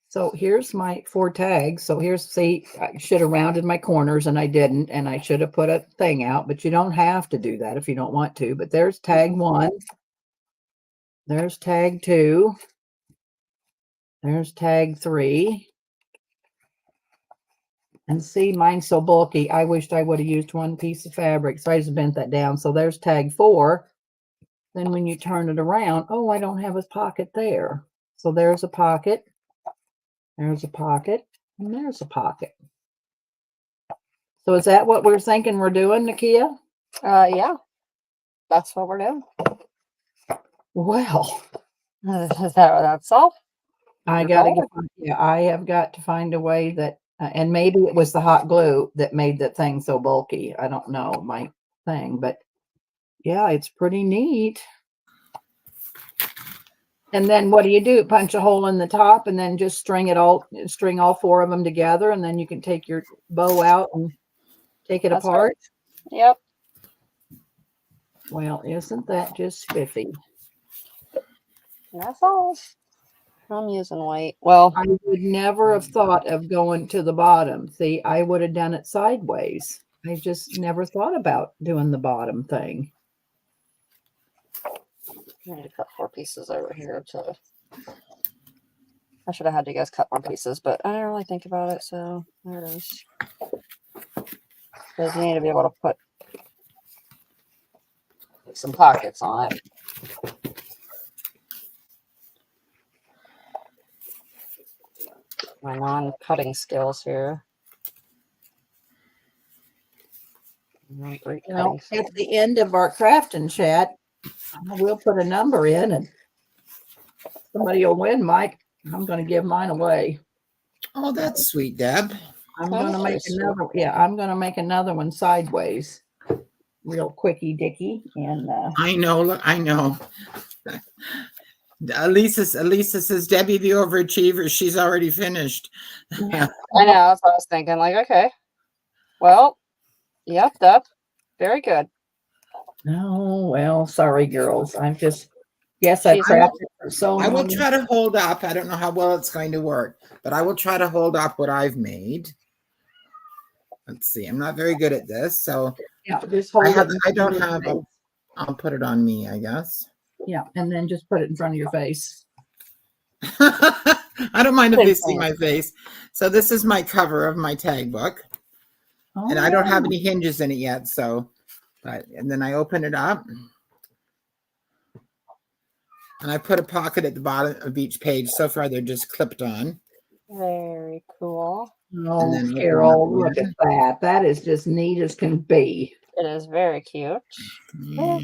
So here's my 4 tags. So see, I should have rounded my corners and I didn't, and I should have put a thing out, but you don't have to do that if you don't want to. But there's tag 1. There's tag 2. There's tag 3. And see, mine's so bulky. I wished I would have used one piece of fabric. So I just bent that down. So there's tag 4. Then when you turn it around, oh, I don't have a pocket there. So there's a pocket. There's a pocket. And there's a pocket. So is that what we're thinking we're doing, Nakia? Yeah. That's what we're doing. Well, that's all. I have got to find a way that, and maybe it was the hot glue that made the thing so bulky. I don't know my thing, but yeah, it's pretty neat. And then what do? Punch a hole in the top and then just string all 4 of them together, and then you can take your bow out and take it apart. Right. Yep. Well, isn't that just spiffy? That's all. I'm using white. Well, I would never have thought of going to the bottom. See, I would have done it sideways. I just never thought about doing the bottom thing. I need to cut 4 pieces over here I should have had you guys cut more pieces, but I didn't really think about it, so there it is. Because you need to be able to put some pockets on it. My non-cutting skills here. Not great You know, cutting at the end of our crafting chat, we'll put a number in and somebody will win, Mike. I'm going to give mine away. Oh, that's sweet, Deb. I'm Oh, going to that's make very sweet. another. Yeah, I'm going to make another one sideways, real quickie dicky. And I know. Look, I know. Elisa says, Debbie, the overachiever. She's already finished. I know, that's what I was thinking. Like, okay. Well, yep, that's very good. oh well, sorry, girls. I'm just yes, I've She's- crafted for so I will long. try to hold up. I don't know how well it's going to work, but I will try to hold up what I've made. Let's see. I'm not very good at this, so Yeah, just hold it. in I don't front of have your a, face. I'll put it on me, I guess. Yeah, and then just put it in front of your face. I don't mind if they see Same my face. So this is my cover of my tag book, and I don't have Oh, any hinges in it yet. So, and then I open it up, and I put a pocket at the bottom of each page. So far, they're just clipped on. Very cool. oh, then open Carol, up look at again. that. That is just neat as can be. It is very cute. And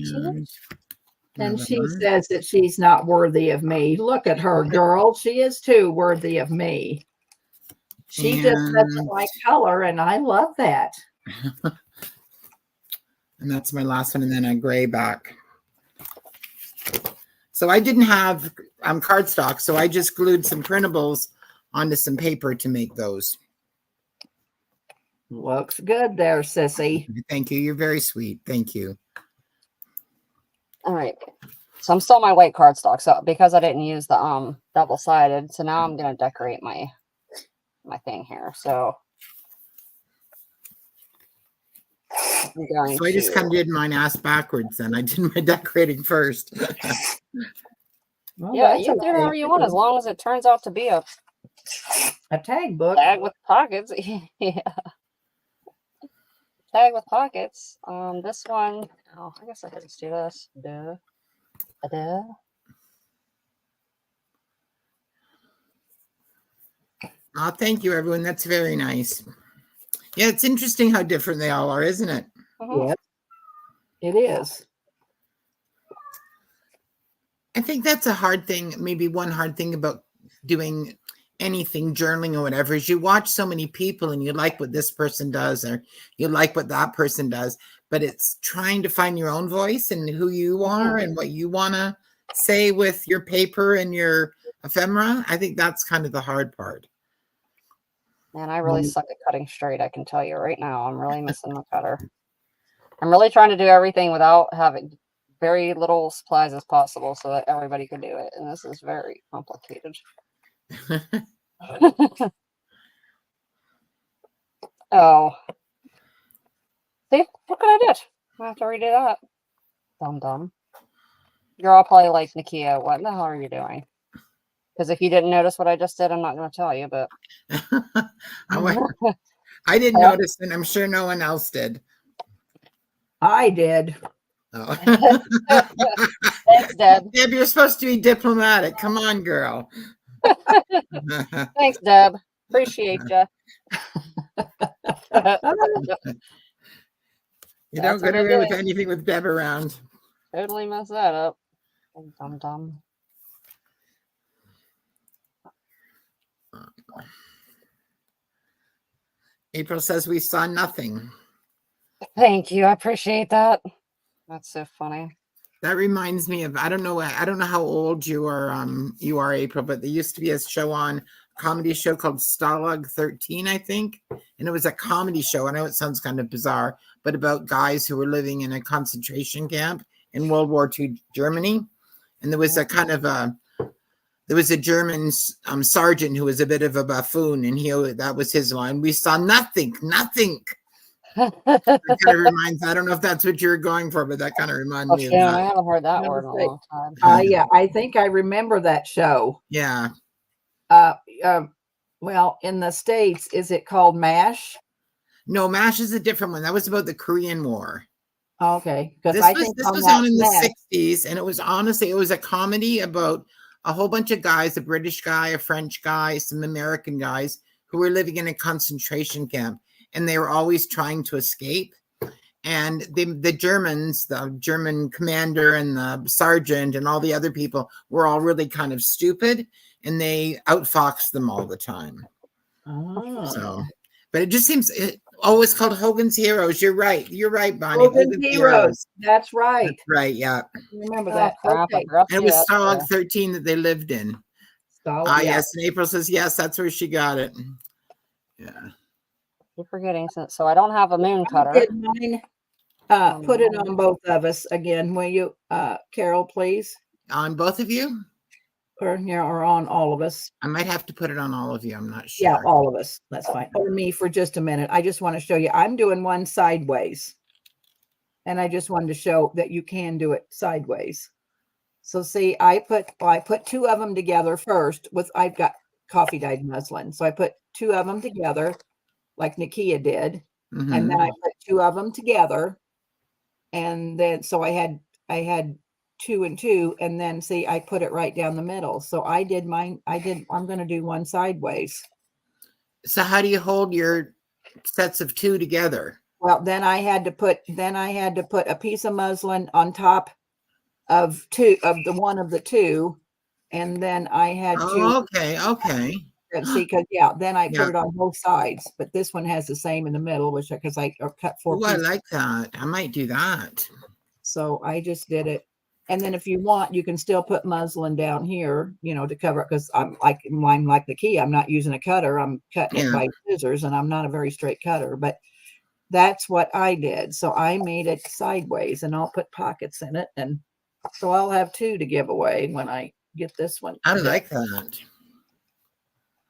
And another she one. says that she's not worthy of me. Look at her, girl. She is too worthy of me. She just doesn't And- like color, and I love that. And that's my last one, and then a gray back. So I didn't have cardstock, so I just glued some printables onto some paper to make those. Looks good there, sissy. Thank you. You're very sweet. Thank you. All right. So I'm still on my white cardstock. So because I didn't use the double-sided, so now I'm gonna decorate my thing here. So I'm going So I just to- kind of did mine ass backwards then. I did my decorating first. Well, yeah, that's you can do whatever you want as long as it turns out to be a a tag book. tag with pockets. Yeah. Tag with pockets. This one, oh, I guess I could just do this. Duh. Duh. Oh, thank you, everyone. That's very nice. Yeah, it's interesting how different they all are, isn't it? Mhm. Yes, it is. I think that's a hard thing. Maybe one hard thing about doing anything, journaling or whatever, is you watch so many people and you like what this person does or you like what that person does, but it's trying to find your own voice and who you are and what you want to say with your paper and your ephemera. I think that's kind of the hard part. Man, I really suck at cutting straight. I can tell you right now. I'm really missing the cutter. I'm really trying to do everything without having very little supplies as possible so that everybody can do it. And this is very complicated. Oh. See, look what I did. I have to redo that. Dumb. You're all probably like, Nakia, what the hell are you doing? Because if you didn't notice what I just did, I'm not going to tell you, but I didn't notice, and I'm sure no one else did. I did. Oh. thanks, Deb. Deb, you're supposed to be diplomatic. Come on, girl. Thanks, Deb. Appreciate you. You That's don't get what I away with did. anything with Deb around. Totally messed that up. Dumb. April says we saw nothing. Thank you. I appreciate that. That's so funny. That reminds me of I don't know how old you are, April, but there used to be a show on a comedy show called Stalag 13, I think. And it was a comedy show. I know it sounds kind of bizarre, but about guys who were living in a concentration camp in World War II Germany. And there was a kind of there was a German sergeant who was a bit of a buffoon, and that was his line. We saw nothing. That kind of reminds. I don't know if that's what you're going for, but that kind of reminds me of Yeah, I that. haven't heard that No word in a mistake. long time. Yeah, I think I remember that show. Yeah. Well, in the States, is it called MASH? No, MASH is a different one. That was about the Korean War. Okay, because This I was think this on was that on in the Smash, 60s, and it was honestly, it was a comedy about a whole bunch of guys, a British guy, a French guy, some American guys who were living in a concentration camp, and they were always trying to escape. And the Germans, the German commander and the sergeant and all the other people were all really kind of stupid, and they outfoxed them all the time. Oh. So, but it just seems, it's called Hogan's Heroes. You're right. You're right, Bonnie. Hogan's Heroes. That's right. That's right. Yeah. Remember Oh, that. crap. I Okay. forgot to And it do was that, Stalag too. 13 that they lived in. Yeah. Yes. And April says, yes, that's where she got it. Yeah. Keep forgetting. So I don't have a moon I cutter. did mine. Put it on both of us again, will you, Carol, please? On both of you? Or on all of us. I might have to put it on all of you. I'm not sure. Yeah, all of us. That's fine. Or me for just a minute. I just want to show you. I'm doing one sideways. And I just wanted to show that you can do it sideways. So see, I put two of them together first with, I've got coffee dyed muslin. So I put two of them together like Nakia did. Mhm. And then I put two of them together. And then, so I had two and two, and then see, I put it right down the middle. So I did mine. I'm going to do one sideways. So how do you hold your sets of two together? Well, then I had to put a piece of muslin on top of one of the two. And then I had to, Oh, okay. and see, because then I Yeah. put it on both sides, but this one has the same in the middle, which because I cut four Oh, I pieces. like that. I might do that. So I just did it. And then if you want, you can still put muslin down here, to cover it. Because I'm like mine, like the key. I'm not using a cutter. I'm cutting it Yeah. by scissors, and I'm not a very straight cutter. But that's what I did. So I made it sideways, and I'll put pockets in it, and so I'll have two to give away when I get this one. I done. like that.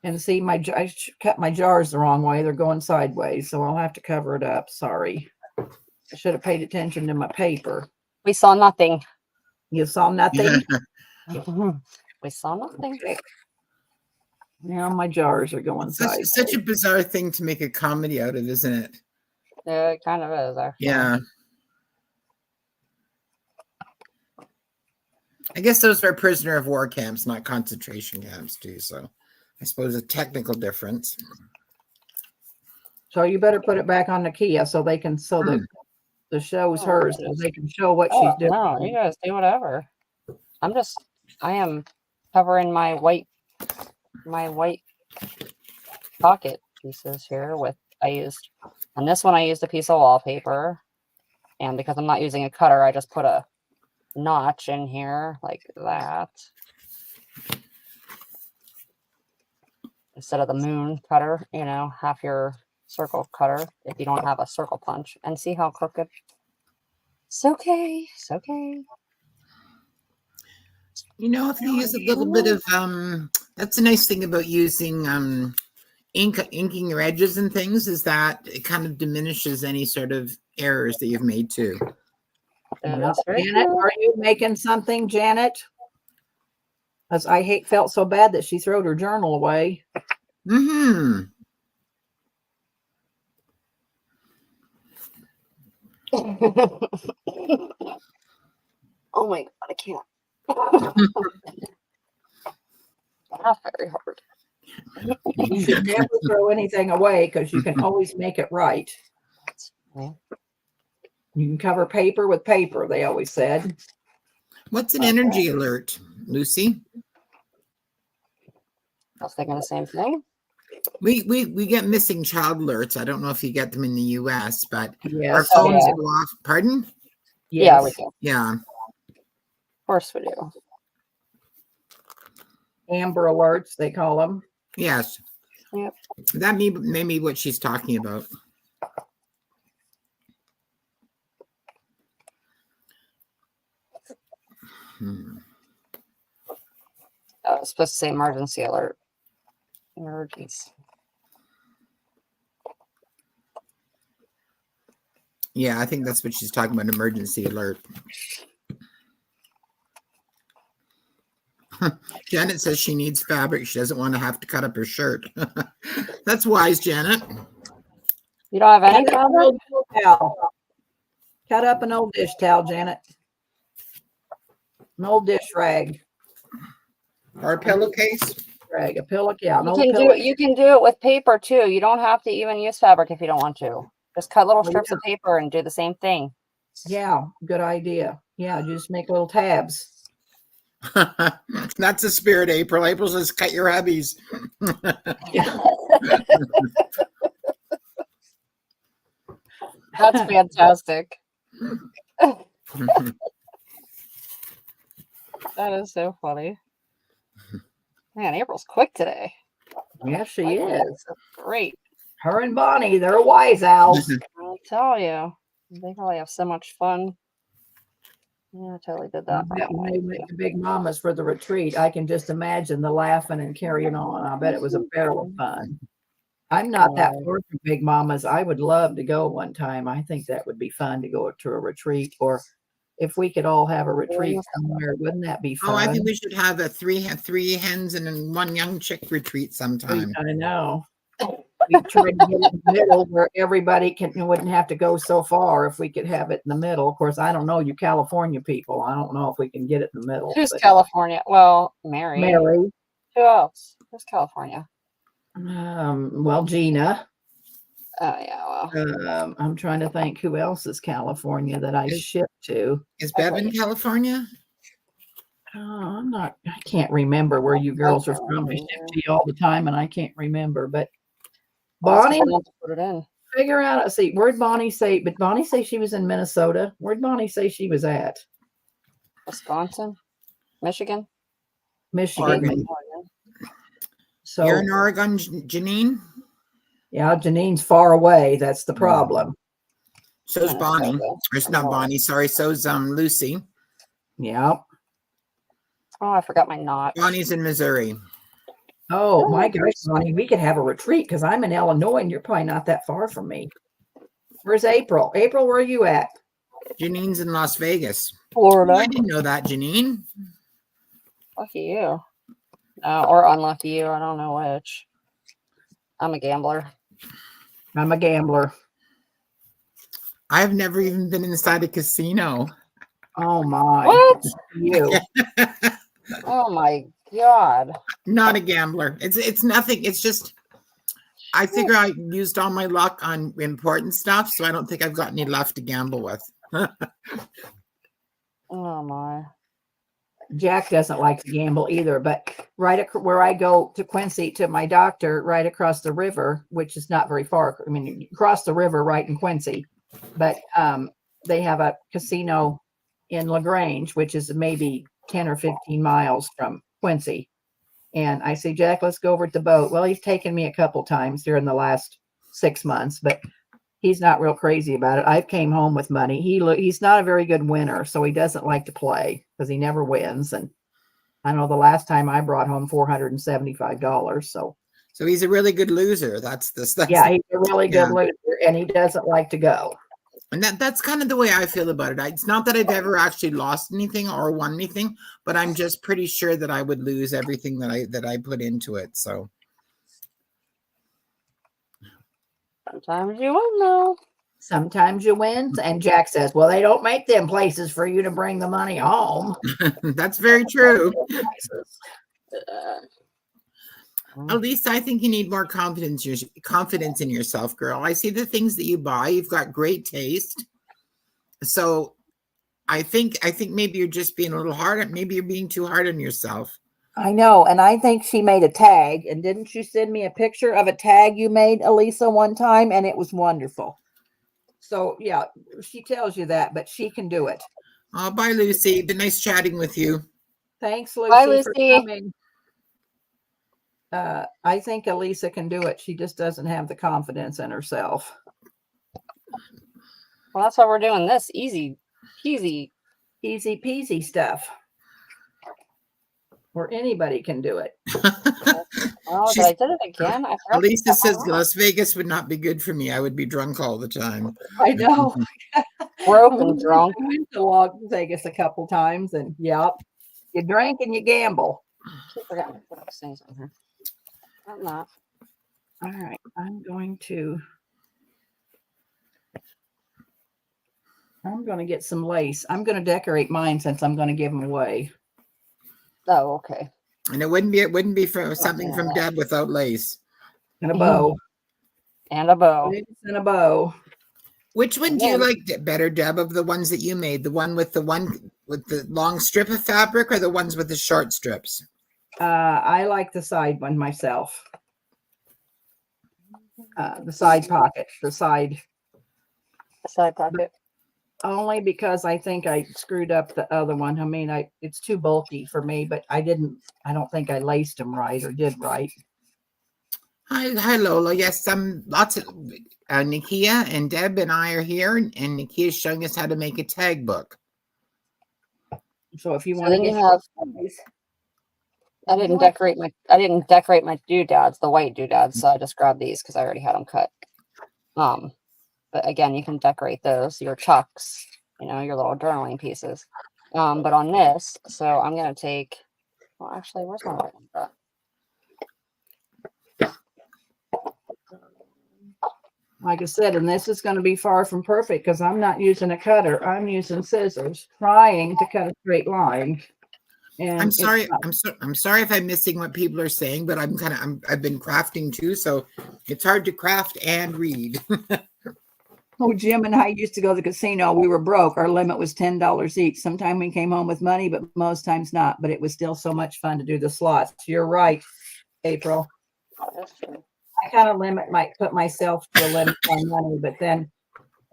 And see, I cut my jars the wrong way. They're going sideways, so I'll have to cover it up. Sorry, I should have paid attention to my paper. We saw nothing. You saw nothing. We saw nothing. Okay. Now my jars are going sideways. Such a bizarre thing to make a comedy out of, isn't it? Yeah, it kind of is, actually. Yeah. I guess those are prisoner of war camps, not concentration camps, too. So I suppose a technical difference. So you better put it back on Nakia so they can, so that the show's hers, so they can show what she's doing. No, you guys do whatever. I am covering my white pocket pieces here on this one I used a piece of wallpaper, and because I'm not using a cutter, I just put a notch in here like that instead of the moon cutter, half your circle cutter if you don't have a circle punch. And see how crooked? It's okay. If you use a little bit of that's a nice thing about using inking your edges and things, is that it kind of diminishes any sort of errors that you've made too. That's very Janet, cool. are you making something, Janet? Because I felt so bad that she threw her journal away. Mm-hmm. Oh my god, I can't. Not very hard. You should never throw anything away because you can always make it right. Yeah. You can cover paper with paper, they always said. What's an energy alert, Lucy? I was thinking the same thing. We get missing child alerts. I don't know if you get them in the US, but our Yes. phones yeah. go off. Pardon? Yeah, we do. Yeah. Of course we do. Amber alerts, they call them. Yes. Yep. That may be what she's talking about. I was supposed to say emergency alert. Emergency. Yeah, I think that's what she's talking about, emergency alert. Janet says she needs fabric. She doesn't want to have to cut up her shirt. That's wise, Janet. You don't have any Cut up an fabric? old dish towel. Cut up an old dish towel, Janet. An old dish rag. Or a pillowcase. Rag. A pillow. Yeah, an You old can pillow. you can do it with paper too. You don't have to even use fabric if you don't want to. Just cut little Oh, strips of paper and do the same thing. Yeah, good idea. Yeah, just make little tabs. That's the spirit, April. April says, cut your hubbies. That's fantastic. That is so funny. Man, April's quick today. Yes, she is. Great. Her and Bonnie, they're wise owls. I'll tell you. They probably have so much fun. Yeah, I totally did that. When they went to Big Mama's for the retreat, I can just imagine the laughing and carrying on. I bet it was a barrel of fun. I'm not that far from Big Mama's. I would love to go one time. I think that would be fun to go to a retreat, or if we could all have a retreat somewhere, wouldn't that be fun? Oh, I think we should have a three hens and then one young chick retreat sometime. I know. We try to get it in the middle where everybody wouldn't have to go so far if we could have it in the middle. Of course, I don't know you California people. I don't know if we can get it in the middle. Who's but California? Well, Mary. Mary. Who else? Who's California? Well, Gina. Oh yeah, well. I'm trying to think who else is California that I ship to. Is Bev in California? I can't remember where you girls are from. I ship to you all the time and I can't remember, but Bonnie, Put it in. figure out. Let's see, where'd Bonnie say? But Bonnie say she was in Minnesota. Where'd Bonnie say she was at? Wisconsin, Michigan, Michigan. Oregon. So You're in Oregon, Janine? yeah, Janine's far away. That's the problem. So's Bonnie. Or it's not Bonnie, sorry. So's Lucy. Yeah. Oh, I forgot my knot. Bonnie's in Missouri. Oh my gosh, Bonnie, we could have a retreat because I'm in Illinois and you're probably not that far from me. Where's April? April, where are you at? Janine's in Las Vegas. Florida. Oh, I didn't know that, Janine. Lucky you. Or unlucky you. I don't know which. I'm a gambler. I'm a gambler. I've never even been inside a casino. Oh my. What? You. Oh my God. Not a gambler. It's nothing. It's just I figure I used all my luck on important stuff, so I don't think I've got any left to gamble with. Oh my. Jack doesn't like to gamble either, but where I go to Quincy to my doctor, right across the river, which is not very far. I mean, you cross the river right in Quincy, but they have a casino in LaGrange, which is maybe 10 or 15 miles from Quincy. And I say, Jack, let's go over to the boat. Well, he's taken me a couple times during the last 6 months, but he's not real crazy about it. I came home with money. He's not a very good winner, so he doesn't like to play because he never wins. And I know the last time I brought home $475. So he's a really good loser. That's yeah, he's a really good loser, and he doesn't like to go. And that's kind of the way I feel about it. It's not that I've ever actually lost anything or won anything, but I'm just pretty sure that I would lose everything that I put into it. So Sometimes you win, though. Sometimes you win. And Jack says, well, they don't make them places for you to bring the money home. that's very true. Uh, At least I think you need more confidence in yourself, girl. I see the things that you buy. You've got great taste. So I think maybe you're just being a little hard. Maybe you're being too hard on yourself. I know. And I think she made a tag. And didn't you send me a picture of a tag you made, Elisa, one time? And it was wonderful. So, yeah, she tells you that, but she can do it. Oh, bye, Lucy. Been nice chatting with you. Thanks, Lucy, Bye, for Lucy. coming. I think Elisa can do it. She just doesn't have the confidence in herself. well, that's why we're doing this. Easy peasy. Easy peasy stuff. Or anybody can do it. Oh, did I did it again? I forgot. Elisa says Las Vegas would not be good for me. I would be drunk all the time. I know. Broke and drunk. I went to Las Vegas a couple times, and yep, you drink and you gamble. I keep forgetting to put those things on here. I'm not. All right, I'm going to I'm going to get some lace. I'm going to decorate mine since I'm going to give them away. Oh, okay. And it wouldn't be for something from Deb without lace. And a bow. And a bow. Lace and a bow. Which one do you Again. like better, Deb, of the ones that you made? The one with the long strip of fabric, or the ones with the short strips? I like the side one myself. The side pocket, the side. A side pocket. Only because I think I screwed up the other one. I mean, it's too bulky for me, but I don't think I laced them right or did right. Hi, Lola. Yes, lots of Nikia and Deb and I are here, and Nikia is showing us how to make a tag book. So if you So want to then you get have. size, I didn't decorate my doodads, the white doodads, so I just grabbed these because I already had them cut. But again, you can decorate those, your chucks, your little journaling pieces. But on this, so I'm gonna take. Well, actually, where's my white one at? like I said, and this is going to be far from perfect because I'm not using a cutter. I'm using scissors, trying to cut a straight line. And I'm it's sorry. not. I'm sorry if I'm missing what people are saying, but I've been crafting too, so it's hard to craft and read. Oh, Jim and I used to go to the casino. We were broke. Our limit was $10 each. Sometimes we came home with money, but most times not. But it was still so much fun to do the slots. You're right, April. That's true. I kind of put myself to a limit on money, but then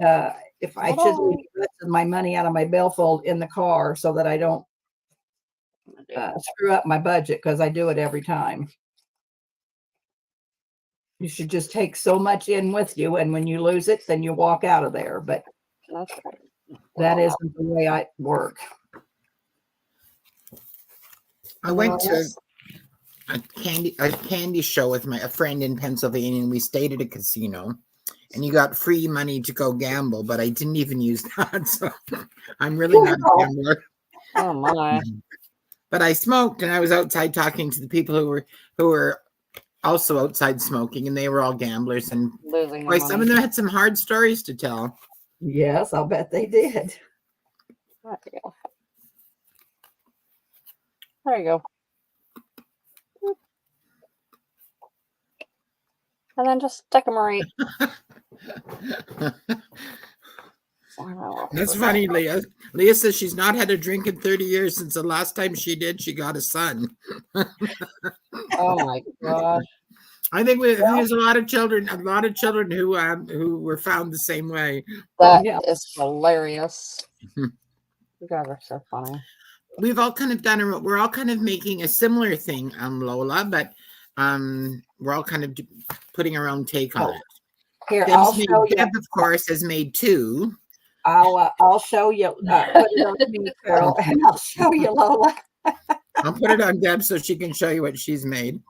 if I should leave the rest of my money out of my billfold in the car so that I don't screw up my budget because I do it every time. You should just take so much in with you, and when you lose it, then you walk out of there. But that isn't the way I work. I went to a candy show with a friend in Pennsylvania, and we stayed at a casino, and you got free money to go gamble, but I didn't even use that, so I'm really not a gambler. Oh my! But I smoked, and I was outside talking to the people who were also outside smoking, and they were all gamblers, and Losing boy, some of them had some hard stories to tell. Yes, I'll bet they did. There you go. There you go. And then just stick them right. That's funny, Leah. Leah says she's not had a drink in 30 years since the last time she did. She got a son. Oh my god! I think there's a lot of children who were found the same way. That is hilarious. You guys are so funny. We've all kind of we're all kind of making a similar thing, Lola, but we're all kind of putting our own take on it. Here, I'll show you. Deb, of course, has made two. I'll show you. Put it on me, Carol, and I'll show you, Lola. I'll put it on Deb so she can show you what she's made.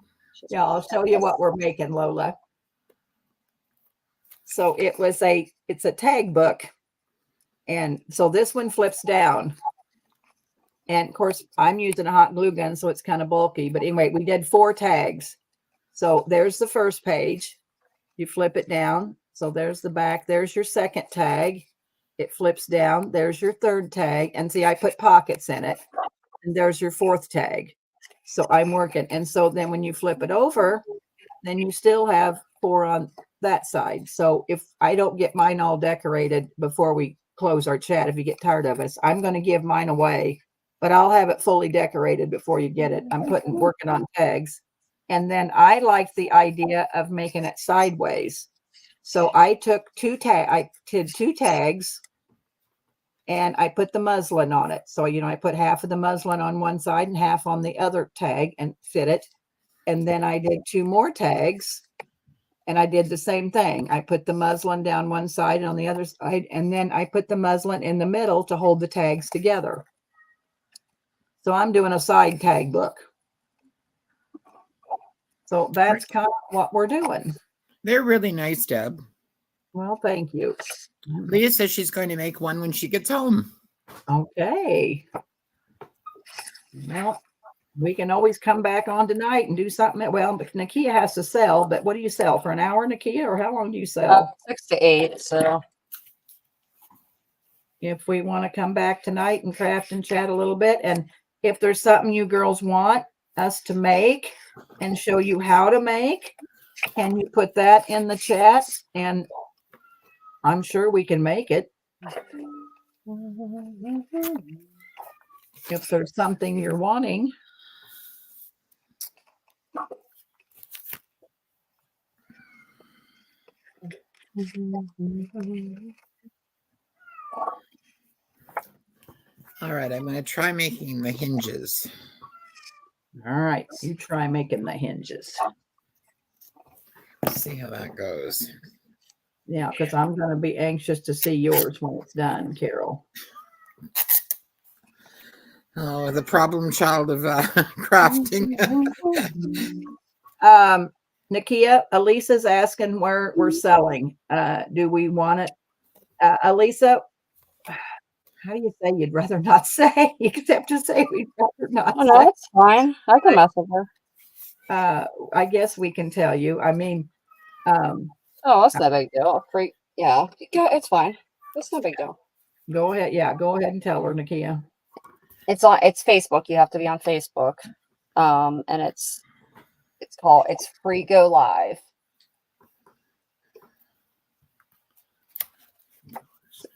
Yeah, I'll show you what we're making, Lola. So it's a tag book. And so this one flips down. And of course, I'm using a hot glue gun, so it's kind of bulky. But anyway, we did 4 tags. So there's the first page. You flip it down. So there's the back. There's your second tag. It flips down. There's your third tag. And see, I put pockets in it. And there's your 4th tag. So I'm working. And so then when you flip it over, then you still have 4 on that side. So if I don't get mine all decorated before we close our chat, if you get tired of us, I'm going to give mine away, but I'll have it fully decorated before you get it. I'm working on tags. And then I like the idea of making it sideways. So I took I did 2 tags and I put the muslin on it. So, I put half of the muslin on one side and half on the other tag and fit it. And then I did 2 more tags and I did the same thing. I put the muslin down one side and on the other side, and then I put the muslin in the middle to hold the tags together. So I'm doing a side tag book. So that's kind of what we're doing. They're really nice, Deb. Well, thank you. Leah says she's going to make one when she gets home. Okay. Well, we can always come back on tonight and do something. Well, Nakia has to sell, but what do you sell for an hour, Nakia, or how long do you sell? 6 to 8. So if we want to come back tonight and craft and chat a little bit. And if there's something you girls want us to make and show you how to make, can you put that in the chat? And I'm sure we can make it. If there's something you're wanting. All right, I'm going to try making the hinges. All right, you try making the hinges. See how that goes. Yeah, because I'm going to be anxious to see yours when it's done, Carol. Oh, the problem child of crafting. Nakia, Elisa's asking where we're selling. Do we want it? Elisa, how do you say you'd rather not say? Except to say we'd rather not Oh, no, say. it's fine. I can mess with her. I guess we can tell you. I mean, Oh, that's no big deal. Yeah, it's fine. It's no big deal. go ahead. Yeah, go ahead and tell her, Nakia. It's Facebook. You have to be on Facebook. And it's Free Go Live.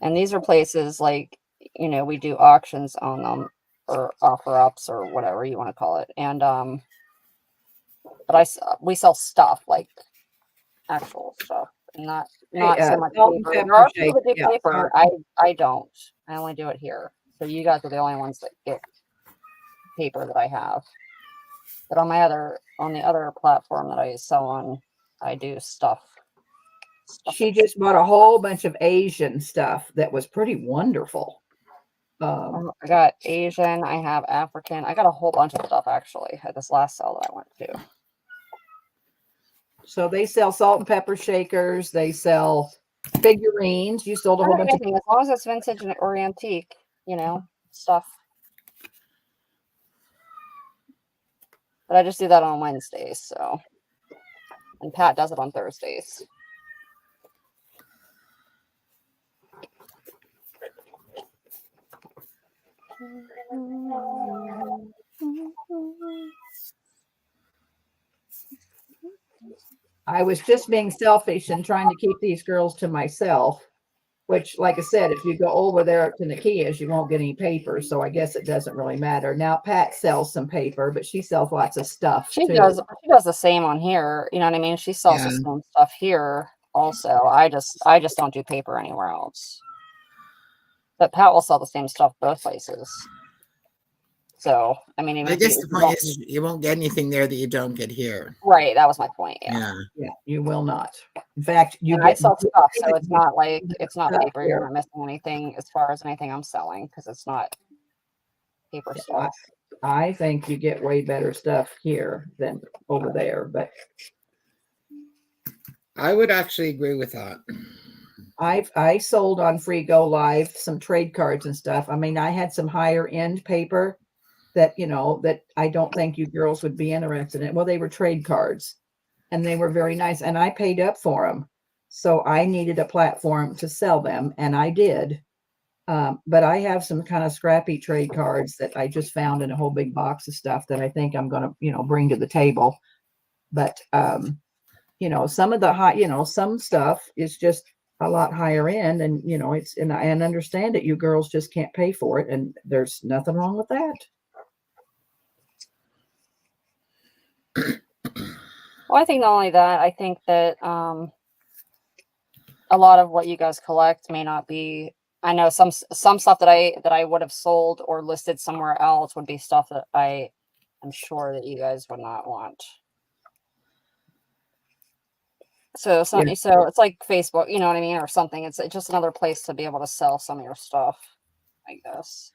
And these are places like, we do auctions on them or offer ups or whatever you want to call it. And but we sell stuff like actual stuff, not so much Salt and paper. pepper There are shake, people that do yeah. paper. I don't. I only do it here. So you guys are the only ones that get paper that I have. But on the other platform that I sell on, I do stuff. She just bought a whole bunch of Asian stuff that was pretty wonderful. I got Asian, I have African, I got a whole bunch of stuff actually at this last sale that I went to. So they sell salt and pepper shakers. They sell figurines. You sold a whole bunch of. Anything, as long as it's vintage or antique, stuff. But I just do that on Wednesdays, so. And Pat does it on Thursdays. I was just being selfish and trying to keep these girls to myself, which, like I said, if you go over there to Nakia's, you won't get any paper. So I guess it doesn't really matter. Now, Pat sells some paper, but she sells lots of stuff. She too. does the same on here. You know what I mean? She sells the same stuff here also. I just don't do paper anywhere else. But Pat will sell the same stuff both places. So, I mean, I guess the point is you won't get anything there that you don't get here. Right. That was my point. Yeah. Yeah, you will not. In fact, I sell stuff, so it's not stuff paper. You're not missing anything as far as anything I'm selling because it's not paper stuff. I think you get way better stuff here than over there, but I would actually agree with that. I sold on Free Go Live some trade cards and stuff. I mean, I had some higher end paper that, that I don't think you girls would be interested in. Well, they were trade cards and they were very nice and I paid up for them. So I needed a platform to sell them and I did. But I have some kind of scrappy trade cards that I just found in a whole big box of stuff that I think I'm going to, bring to the table. But, some of the some stuff is just a lot higher end and, and I understand it. You girls just can't pay for it. And there's nothing wrong with that. Well, I think not only that, I think that a lot of what you guys collect may not be. I know some stuff that I would have sold or listed somewhere else would be stuff that I am sure that you guys would not want. So so it's like Facebook, you know what I mean, or something. It's just another place to be able to sell some of your stuff, I guess.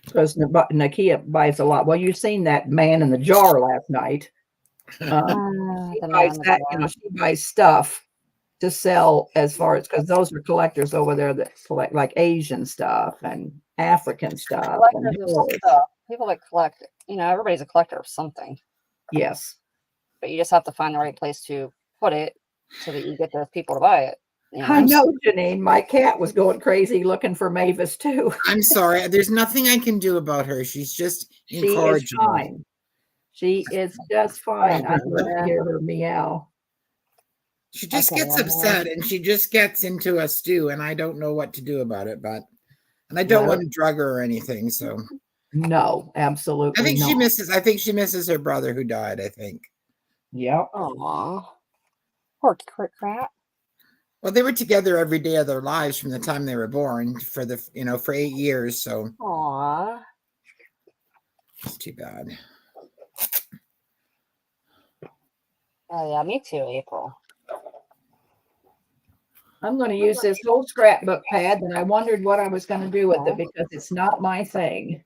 Because Nakia buys a lot. Well, you've seen that man in the jar last night. She buys that, she buys stuff to sell as far as because those are collectors over there that collect like Asian stuff and African stuff. People that collect, everybody's a collector of something. Yes. But you just have to find the right place to put it so that you get those people to buy it. I know, Janine. My cat was going crazy looking for Mavis too. I'm sorry. There's nothing I can do about her. She's just She is incorrigible. fine. She is just fine. I Yeah. love to hear her meow. She just Okay, gets well, upset and she just gets into a stew, and I don't know what to do about it. And I don't Well- want to drug her or anything. So No, absolutely I think not. she misses her brother who died. I think. Yep. Aw. Poor Kurt Rat. Well, they were together every day of their lives from the time they were born for for 8 years. So Aw. it's too bad. Oh yeah, me too, April. I'm going to use this whole scrapbook pad, and I wondered what I was going to do with it because it's not my thing.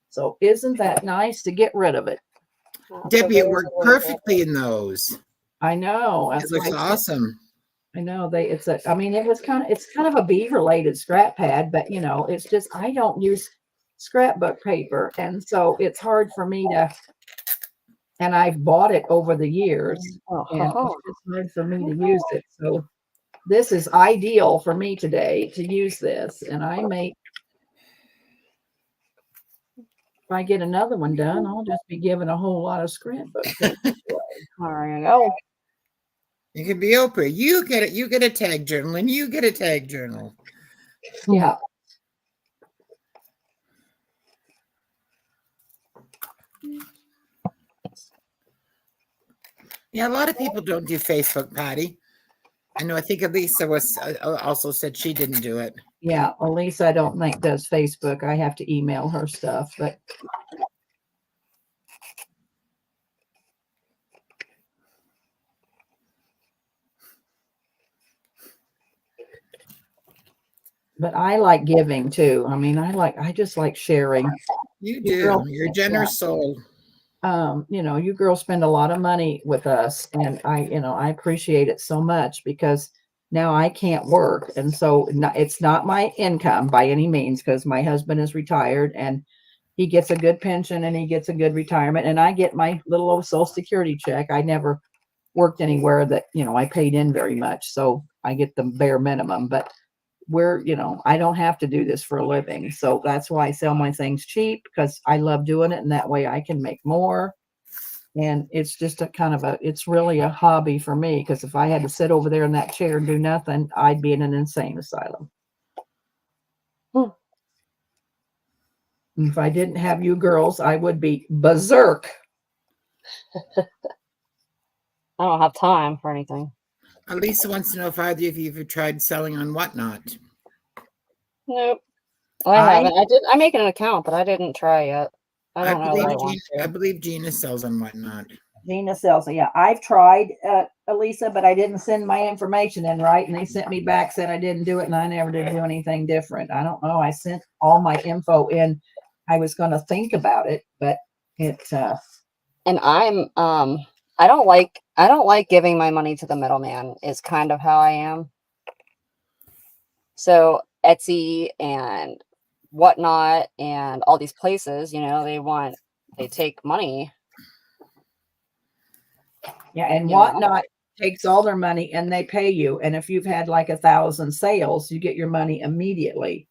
So isn't that nice to get rid of it? Debbie, it worked perfectly in those. I know. It That's looks why awesome. I know it's kind of a bead related scrap pad, but it's just, I don't use scrapbook paper. And so it's hard for me and I've bought it over the years and it's just hard for me to use it. So this is ideal for me today to use this. And if I get another one done, I'll just be giving a whole lot of scrapbook paper away. There you go. You can be Oprah. You get it. You get a tag journal, and you get a tag journal. Yeah. Yeah, a lot of people don't do Facebook, Patty. I know. I think Elisa was also said she didn't do it. Yeah. Elise, I don't think does Facebook. I have to email her stuff, but I like giving too. I mean, I just like sharing. You You do. girls- You're a generous soul. You girls spend a lot of money with us, and I appreciate it so much because now I can't work, and so it's not my income by any means because my husband is retired and he gets a good pension and he gets a good retirement, and I get my little old Social Security check. I never worked anywhere that I paid in very much, so I get the bare minimum, but I don't have to do this for a living. So that's why I sell my things cheap because I love doing it. And that way I can make more. And it's just it's really a hobby for me. Because if I had to sit over there in that chair and do nothing, I'd be in an insane asylum. And if I didn't have you girls, I would be berserk. I don't have time for anything. Elisa wants to know if either of you have tried selling on Whatnot. Nope. I haven't. I make an account, but I didn't try yet. I don't know that I want I to. believe Gina sells on Whatnot. Gina sells it. Yeah, I've tried, Elisa, but I didn't send my information in right. And they sent me back, said I didn't do it. And I never did do anything different. I don't know. I sent all my info in. I was going to think about it, but And I don't like giving my money to the middleman is kind of how I am. So Etsy and Whatnot and all these places, they take money. yeah. And Yeah. Whatnot takes all their money and they pay you. And if you've had like 1,000 sales, you get your money immediately.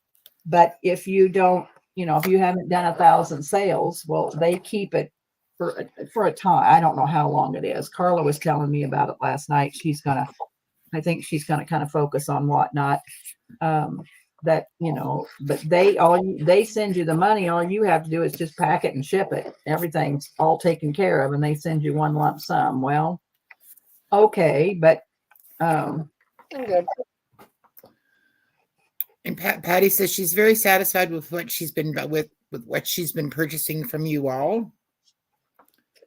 But if you don't, if you haven't done 1,000 sales, well, they keep it for a time. I don't know how long it is. Carla was telling me about it last night. I think she's gonna kind of focus on Whatnot. But they send you the money. All you have to do is just pack it and ship it. Everything's all taken care of, and they send you one lump sum. Well, okay, but I'm good. And Patty says she's very satisfied with what she's been with what she's been purchasing from you all.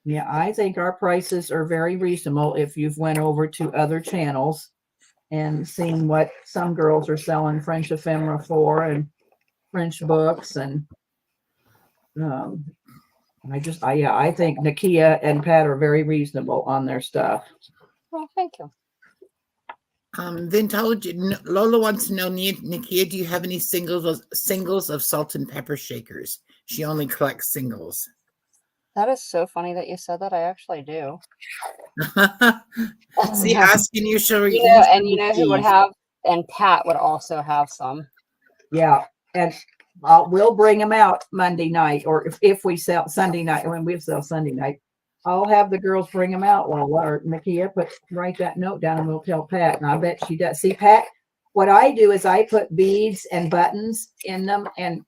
yeah, I think our prices are very reasonable if you've went over to other channels and seen what some girls are selling French ephemera for and French books. And I think Nakia and Pat are very reasonable on their stuff. Well, thank you. Lola wants to know, Nakia, do you have any singles of salt and pepper shakers? She only collects singles. That is so funny that you said that. I actually do. See, asking you, she'll And you know who would have and Pat would also have some. Yeah, and we'll bring them out Monday night, or if we sell Sunday night, when we sell Sunday night, I'll have the girls bring them out. Or Nakia, write that note down, and we'll tell Pat. And I bet she does. See, Pat, what I do is I put beads and buttons in them, and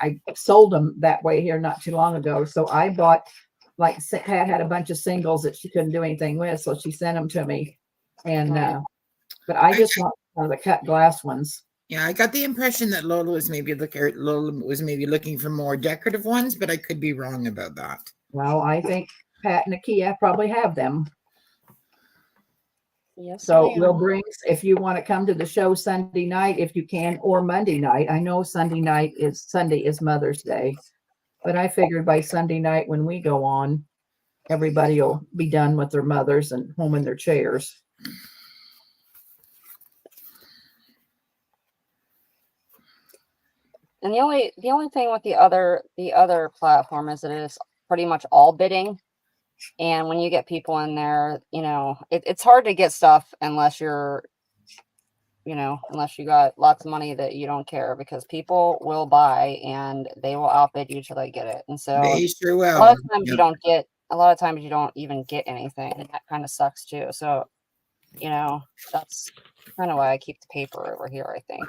I sold them that way here not too long ago. So I bought, like, Pat had a bunch of singles that she couldn't do anything with, so she sent them to me. And but I just want one of the cut glass ones. Yeah, I got the impression that Lola was maybe looking for more decorative ones, but I could be wrong about that. Well, I think Pat and Nakia probably have them. Yes. So we'll bring, if you want to come to the show Sunday night, if you can, or Monday night. I know Sunday is Mother's Day, but I figured by Sunday night when we go on, everybody will be done with their mothers and home in their chairs. And the only thing with the other platform is it is pretty much all bidding. And when you get people in there, it's hard to get stuff unless you're, unless you got lots of money that you don't care, because people will buy and they will outbid you till they get it. And so They sure will. a lot of times you don't even get anything. And that kind of sucks too. So, that's kind of why I keep the paper over here, I think.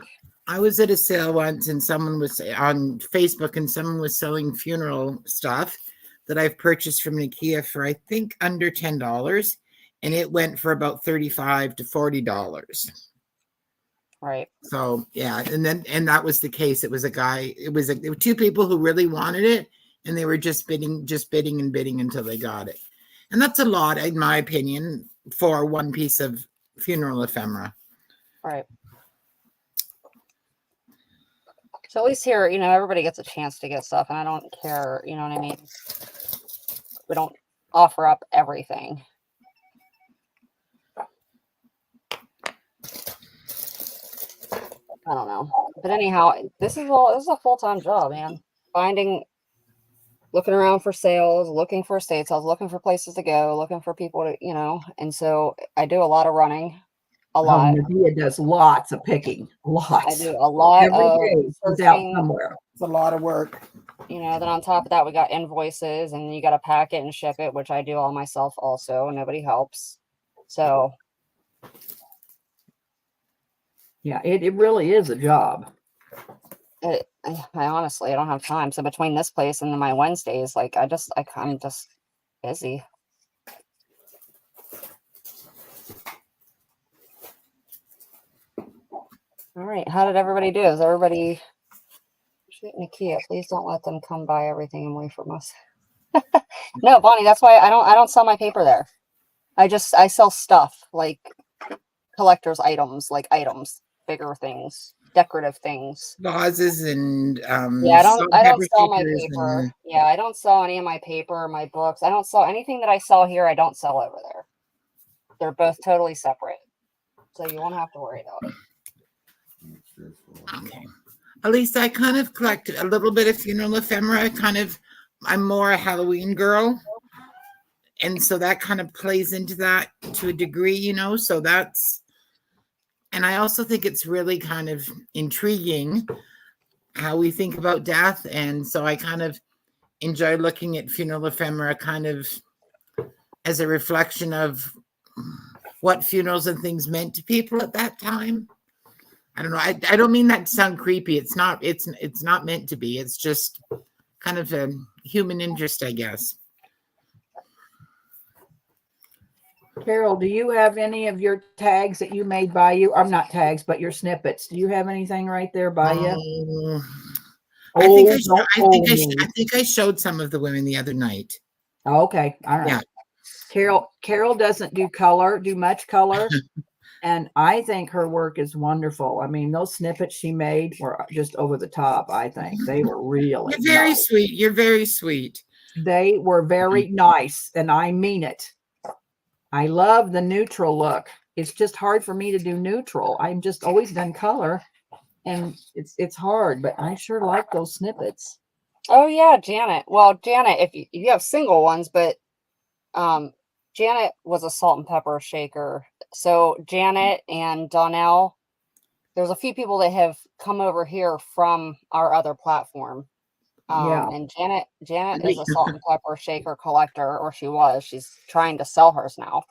I was at a sale once and someone was on Facebook and someone was selling funeral stuff that I've purchased from Nakia for, I think, under $10, and it went for about $35 to $40. Right. So yeah, and that was the case. It was there were two people who really wanted it, and they were just bidding and bidding until they got it. And that's a lot, in my opinion, for one piece of funeral ephemera. Right. So at least here, everybody gets a chance to get stuff, and I don't care, you know what I mean? We don't offer up everything. I don't know. But anyhow, this is a full-time job, man. Looking around for sales, looking for estate sales, looking for places to go, looking for people to, and so I do a lot of running. A lot. Nadia does lots of picking. Lots. I do a lot Every of day she's out somewhere. It's a lot of work. Then on top of that, we got invoices, and you got to pack it and ship it, which I do all myself also. Nobody helps. So. Yeah, it really is a job. I honestly, I don't have time. So between this place and then my Wednesdays, like I'm just busy. All right. How did everybody do? Is everybody? Nakia, please don't let them come buy everything away from us. No, Bonnie, that's why I don't sell my paper there. I sell stuff like collector's items, bigger things, decorative things. Vases and yeah, I don't sell my paper. Yeah, I don't sell any of my paper, my books. I don't sell anything that I sell here. I don't sell over there. They're both totally separate, so you won't have to worry about it. Okay. At least I kind of collected a little bit of funeral ephemera. I'm more a Halloween girl. And so that kind of plays into that to a degree, so and I also think it's really kind of intriguing how we think about death. And so I kind of enjoy looking at funeral ephemera kind of as a reflection of what funerals and things meant to people at that time. I don't know. I don't mean that to sound creepy. It's not meant to be. It's just kind of a human interest, I guess. Carol, do you have any of your tags that you made by you? Or not tags, but your snippets. Do you have anything right there by you? I think I showed some of the women the other night. Okay. All right. Yeah. Carol doesn't do much color. And I think her work is wonderful. I mean, those snippets she made were just over the top, I think. They were really You're very nice. sweet. You're very sweet. They were very nice, and I mean it. I love the neutral look. It's just hard for me to do neutral. I've just always done color, and it's hard, but I sure like those snippets. Oh yeah, Janet. Well, Janet, if you have single ones, but Janet was a salt and pepper shaker. So Janet and Donnell, there's a few people that have come over here from our other platform. Yeah. And Janet is a salt and pepper shaker collector, or she was. She's trying to sell hers now.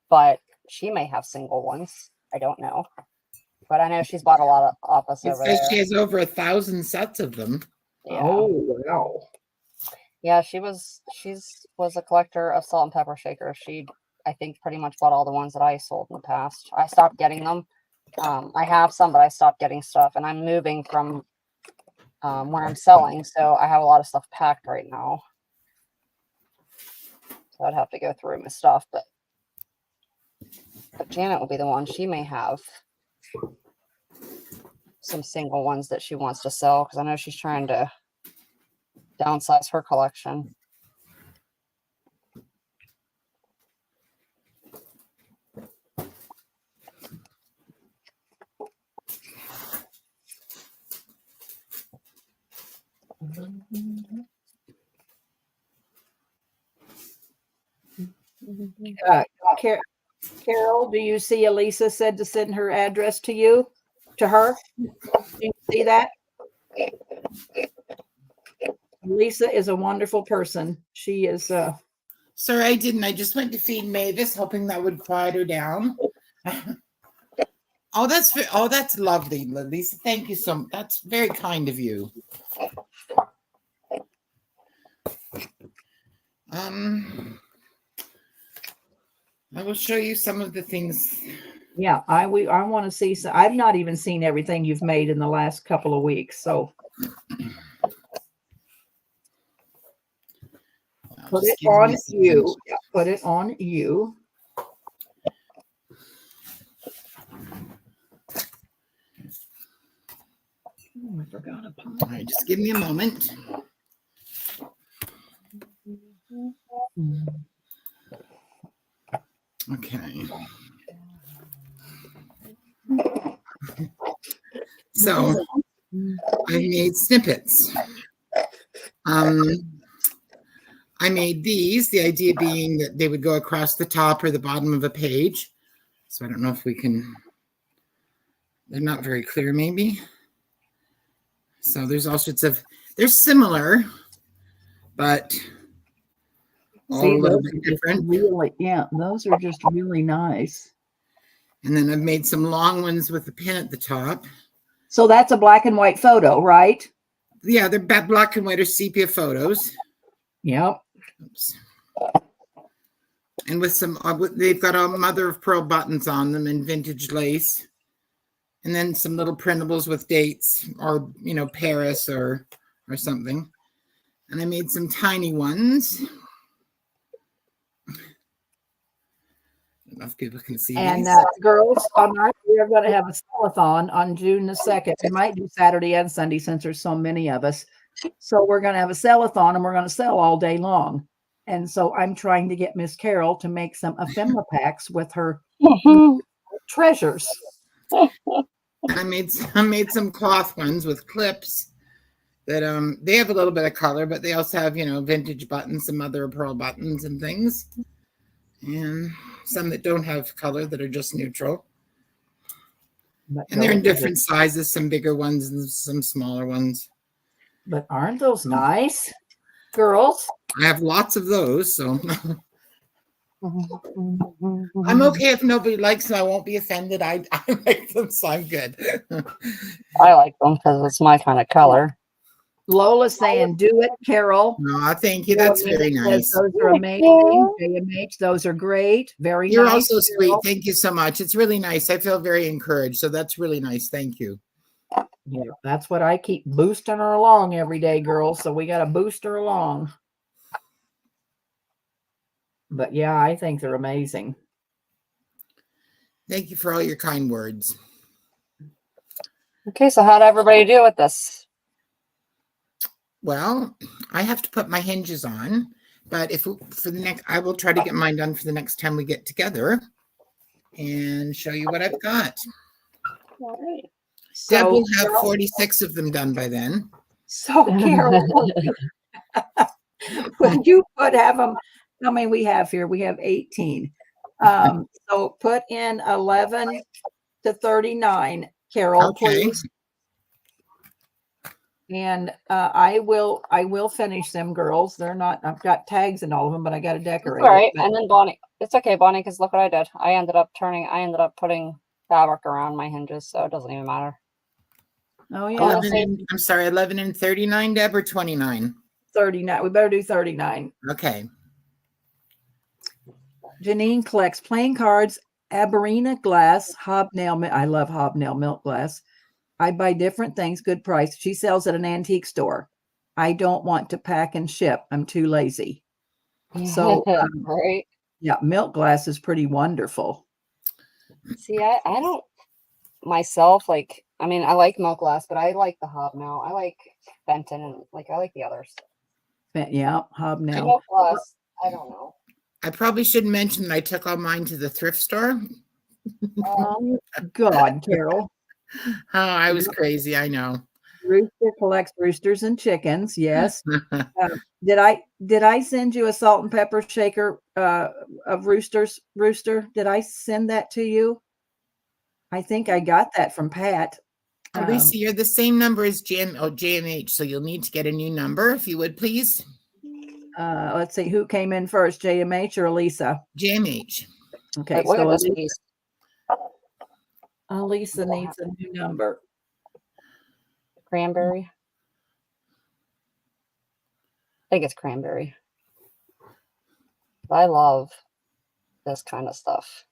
But she may have single ones. I don't know. But I know she's bought a lot of off us It over says there. she has over 1,000 sets of them. Yeah. Oh, wow. Yeah, she was a collector of salt and pepper shakers. She, I think, pretty much bought all the ones that I sold in the past. I stopped getting them. I have some, but I stopped getting stuff, and I'm moving from where I'm selling, so I have a lot of stuff packed right now. So I'd have to go through my stuff, but Janet will be the one. She may have some single ones that she wants to sell, because I know she's trying to downsize her collection. Carol, do you see Elisa said to send her address to you, to her? Do you see that? Lisa is a wonderful person. She is. Sorry, I didn't. I just went to feed Mavis, hoping that would quiet her down. That's lovely, Lisa. Thank you so much. That's very kind of you. I will show you some of the things. Yeah, I want to see. So I've not even seen everything you've made in the last couple of weeks. So put it on you. Yeah, put it on you. Oh, I forgot a pile. All right, just give me a moment. Okay. So I made snippets. I made these, the idea being that they would go across the top or the bottom of a page. So I don't know if we can, they're not very clear maybe. So there's all sorts of, they're similar, but all a little bit different. Really, yeah, those are just really nice. And then I've made some long ones with the pin at the top. So that's a black and white photo, right? Yeah, they're black and white or sepia photos. Yep. Oops. And with some, they've got a mother of pearl buttons on them and vintage lace. And then some little printables with dates or, you know, Paris or something. And I made some tiny ones. I don't know if people can see And these. girls, we are going to have a sell-a-thon on June the 2nd. We might do Saturday and Sunday since there's so many of us. So we're going to have a sell-a-thon and we're going to sell all day long. And so I'm trying to get Miss Carol to make some ephemera packs with her treasures. I made some cloth ones with clips that they have a little bit of color, but they also have, you know, vintage buttons, some mother of pearl buttons and things. And some that don't have color that are just neutral. And they're in different sizes, some bigger ones and some smaller ones. But aren't those nice, girls? I have lots of those, so I'm okay if nobody likes them. I won't be offended. I like them, so I'm good. I like them because it's my kind of color. Lola's saying, do it, Carol. No, thank you. That's very nice. Those are amazing. JMH, those are great. Very You're nice. also sweet. Thank you so much. It's really nice. I feel very encouraged. So that's really nice. Thank you. Yeah, that's what I keep boosting her along every day, girls. So we got to boost her along. But yeah, I think they're amazing. Thank you for all your kind words. Okay, so how'd everybody do with this? Well, I have to put my hinges on, but I will try to get mine done for the next time we get together and show you what I've got. All right. Deb will have 46 of them done by then. So Carol, when you have them, how many we have here? We have 18. So put in 11 to 39. Carol, Okay. please. And I will finish them, girls. They're not. I've got tags in all of them, but I got to It's decorate all right. it. But- And then Bonnie, it's okay, Bonnie, because look what I did. I ended up putting fabric around my hinges, so it doesn't even matter. oh yeah, 11 and, I'm sorry, 11 and 39, Deb, or 29? 39. We better do 39. Okay. Janine collects playing cards, Aberina glass, hobnail. I love hobnail milk glass. I buy different things, good price. She sells at an antique store. I don't want to pack and ship. I'm too lazy. So, right. yeah, milk glass is pretty wonderful. See, I don't myself like. I mean, I like milk glass, but I like the hobnail. I like Benton, and like I like the others. But yeah, hobnail. Milk glass. I don't know. I probably should mention that I took all mine to the thrift store. Oh, God, Carol. Oh, I was crazy. I know. Rooster collects roosters and chickens. Yes. Did I send you a salt and pepper shaker of roosters? Rooster, did I send that to you? I think I got that from Pat. Lisa, you're the same number as JMH, so you'll need to get a new number if you would, please. Let's see who came in first, JMH or Elisa. JMH. Okay, Like, look so at this Elisa, piece. Elisa needs a new number. Cranberry. I think it's cranberry. I love this kind of stuff.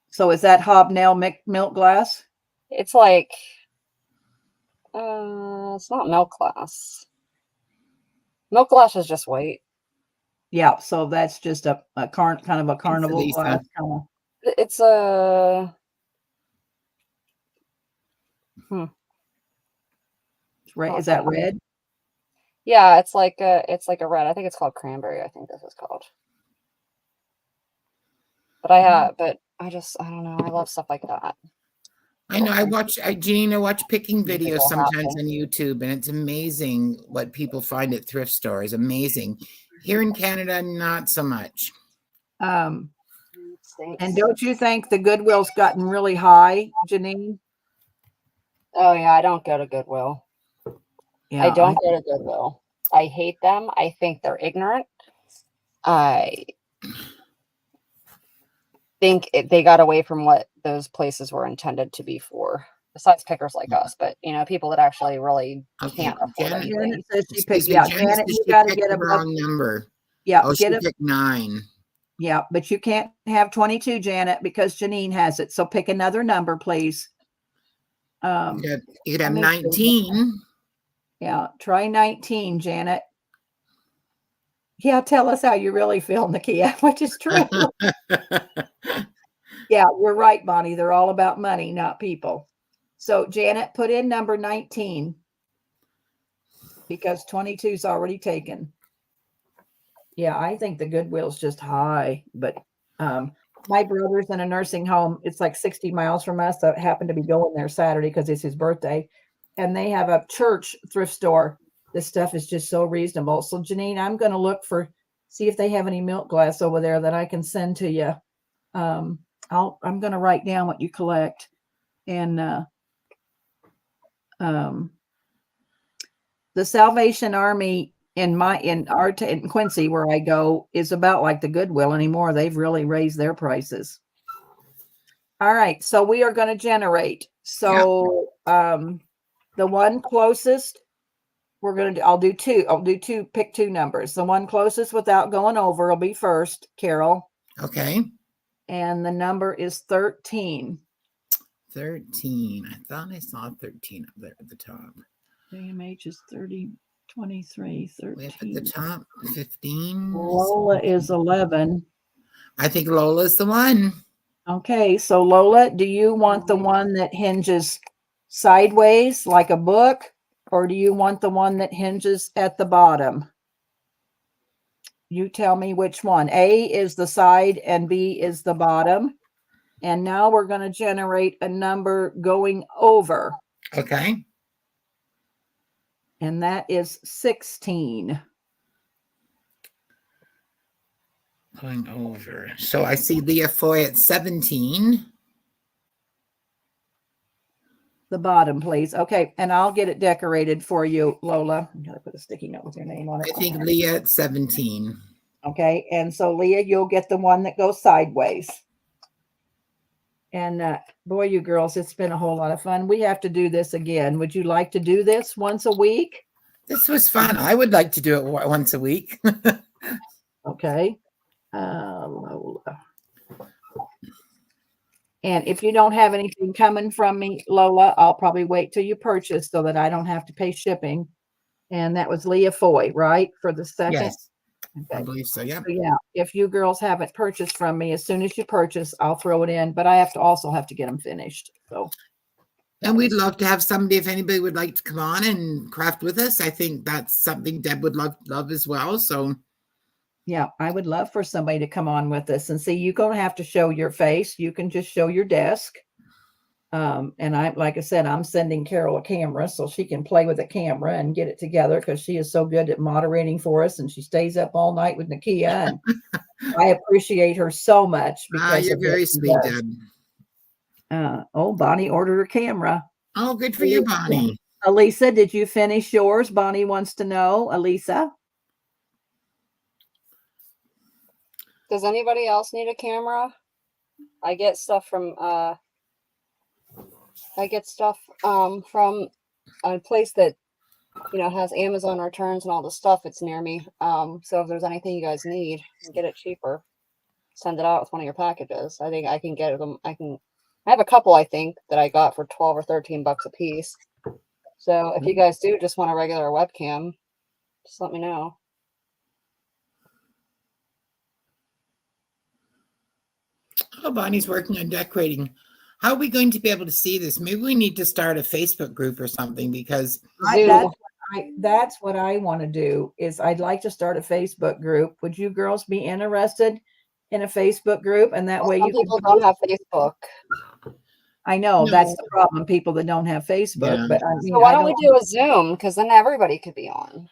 So is that hobnail milk glass? It's like, it's not milk glass. Milk glass is just white. Yeah, so that's just a kind of a carnival Lisa. glass. Kind of. It's a. Red. Is that red? Yeah, it's like a red. I think it's called cranberry. I think this is called. But I don't know. I love stuff like that. I know. I watch picking Make it videos all sometimes happen. on YouTube, and it's amazing what people find at thrift stores. Amazing. Here in Canada, not so much. And Stinks. don't you think the Goodwill's gotten really high, Janine? Oh yeah, I don't go to Goodwill. Yeah, I don't go to Goodwill. I hate them. I think they're ignorant. I think they got away from what those places were intended to be for. Besides pickers like us, but people that actually really Okay, can't afford Janet- anything. Janet says she Excuse picked. me, Yeah, Janet Janet, said you she got to picked get the above. wrong number. Yeah, Oh, she get picked 9. Yeah, but you can't have 22, Janet, because Janine has it. So pick another number, please. You could have let me see. 19. Yeah, try 19, Janet. Yeah, tell us how you really feel, Nakia, which is true. Yeah, you're right, Bonnie. They're all about money, not people. So Janet, put in number 19 because 22 is already taken. Yeah, I think the Goodwill's just high, but my brother's in a nursing home. It's like 60 miles from us. I happened to be going there Saturday because it's his birthday, and they have a church thrift store. This stuff is just so reasonable. So Janine, I'm going to see if they have any milk glass over there that I can send to you. I'm going to write down what you collect, and the Salvation Army in Quincy, where I go, is about like the Goodwill anymore. They've really raised their prices. All right, so we are going to generate. So the one closest, I'll do two, pick two numbers. The one closest without going over will be first, Carol. Okay. And the number is 13. 13. I thought I saw 13 up there at the top. JMH is 30, 23, 13. Way up at the top, 15. Lola is 11. I think Lola's the one. Okay, so Lola, do you want the one that hinges sideways like a book, or do you want the one that hinges at the bottom? You tell me which one. A is the side and B is the bottom. And now we're going to generate a number going over. Okay. And that is 16. Going over. So I see Leah Foy at 17. the bottom, please. Okay, and I'll get it decorated for you, Lola. I'm gonna put a sticky note with your name on it. I think Leah at 17. Okay, and so Leah, you'll get the one that goes sideways. And boy, you girls, it's been a whole lot of fun. We have to do this again. Would you like to do this once a week? This was fun. I would like to do it once a week. Okay. Lola. And if you don't have anything coming from me, Lola, I'll probably wait till you purchase so that I don't have to pay shipping. And that was Leah Foy, right? For the second? Yes, I Okay. believe so. Yeah. So yeah, if you girls haven't purchased from me, as soon as you purchase, I'll throw it in, but I have to also have to get them finished. So And we'd love to have somebody, if anybody would like to come on and craft with us. I think that's something Deb would love as well. So yeah, I would love for somebody to come on with us and see. You're going to have to show your face. You can just show your desk. And like I said, I'm sending Carol a camera so she can play with a camera and get it together because she is so good at moderating for us and she stays up all night with Nakia. And I appreciate her so much because you're of what very she sweet, does. Deb. Bonnie ordered her camera. Oh, good for you, Bonnie. Elisa, did you finish yours? Bonnie wants to know. Elisa? Does anybody else need a camera? I get stuff from from a place that has Amazon returns and all the stuff. It's near me. So if there's anything you guys need, get it cheaper. Send it out with one of your packages. I think I can get them. I have a couple I think that I got for 12 or 13 bucks a piece. So if you guys do just want a regular webcam, just let me know. Oh, Bonnie's working on decorating. How are we going to be able to see this? Maybe we need to start a Facebook group or something because Zoom. That's what I want to do is I'd like to start a Facebook group. Would you girls be interested in a Facebook group? And that way Some you can people don't have Facebook. I know No. that's the problem. People that don't have Facebook, Yeah. but I mean, So why I don't we do a Zoom? Because then everybody could be on.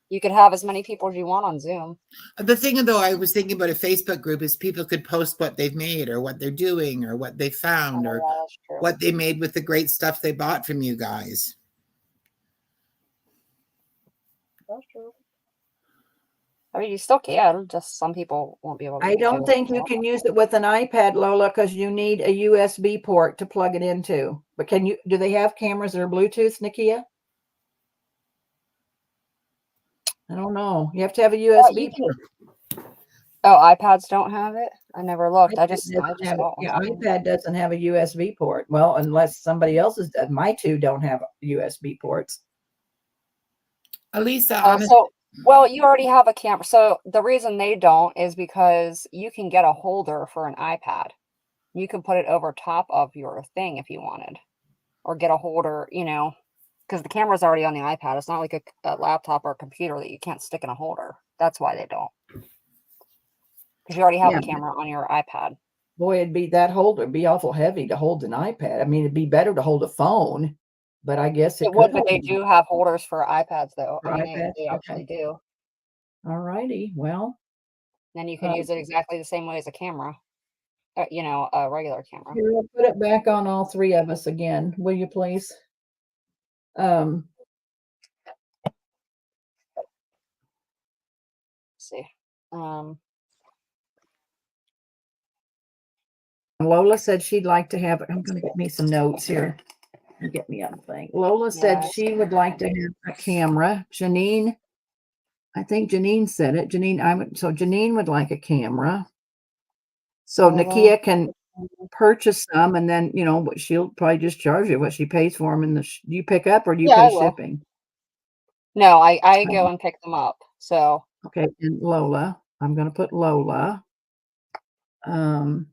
You could have as many people as you want on Zoom. the thing, though, I was thinking about a Facebook group is people could post what they've made or what they're doing or what they found or Yeah, that's true. what they made with the great stuff they bought from you guys. That's true. I mean, you still can. Just some people won't be able to. I don't think you can use it with an iPad, Lola, because you need a USB port to plug it into. But do they have cameras that are Bluetooth, Nakia? I don't know. You have to have a USB port. Oh, iPads don't have it? I never looked. I just Yeah, bought one. iPad doesn't have a USB port. Well, unless somebody else's does. My two don't have USB ports. Elisa, Well, you already have a camera. So the reason they don't is because you can get a holder for an iPad. You can put it over top of your thing if you wanted, or get a holder, because the camera's already on the iPad. It's not like a laptop or a computer that you can't stick in a holder. That's why they don't. Because you already have a camera on your iPad. Boy, it'd be awful heavy to hold an iPad. I mean, it'd be better to hold a phone, but I guess It would, but they do have holders for iPads, though. For iPads? They actually do. All righty. Well, Then you can use it exactly the same way as a camera. A regular camera. here, I'll put it back on all three of us again, will you please? Let's see. Lola said she'd like to have. I'm going to get me some notes here. Get me on the thing. Lola said she would like to have a camera. Janine, I think Janine said it. Janine would like a camera. So Nakia can purchase some, and then she'll probably just charge you what she pays for them. And you pick up, or do you pay shipping? No, I go and pick them up. So okay, and Lola, I'm going to put Lola. So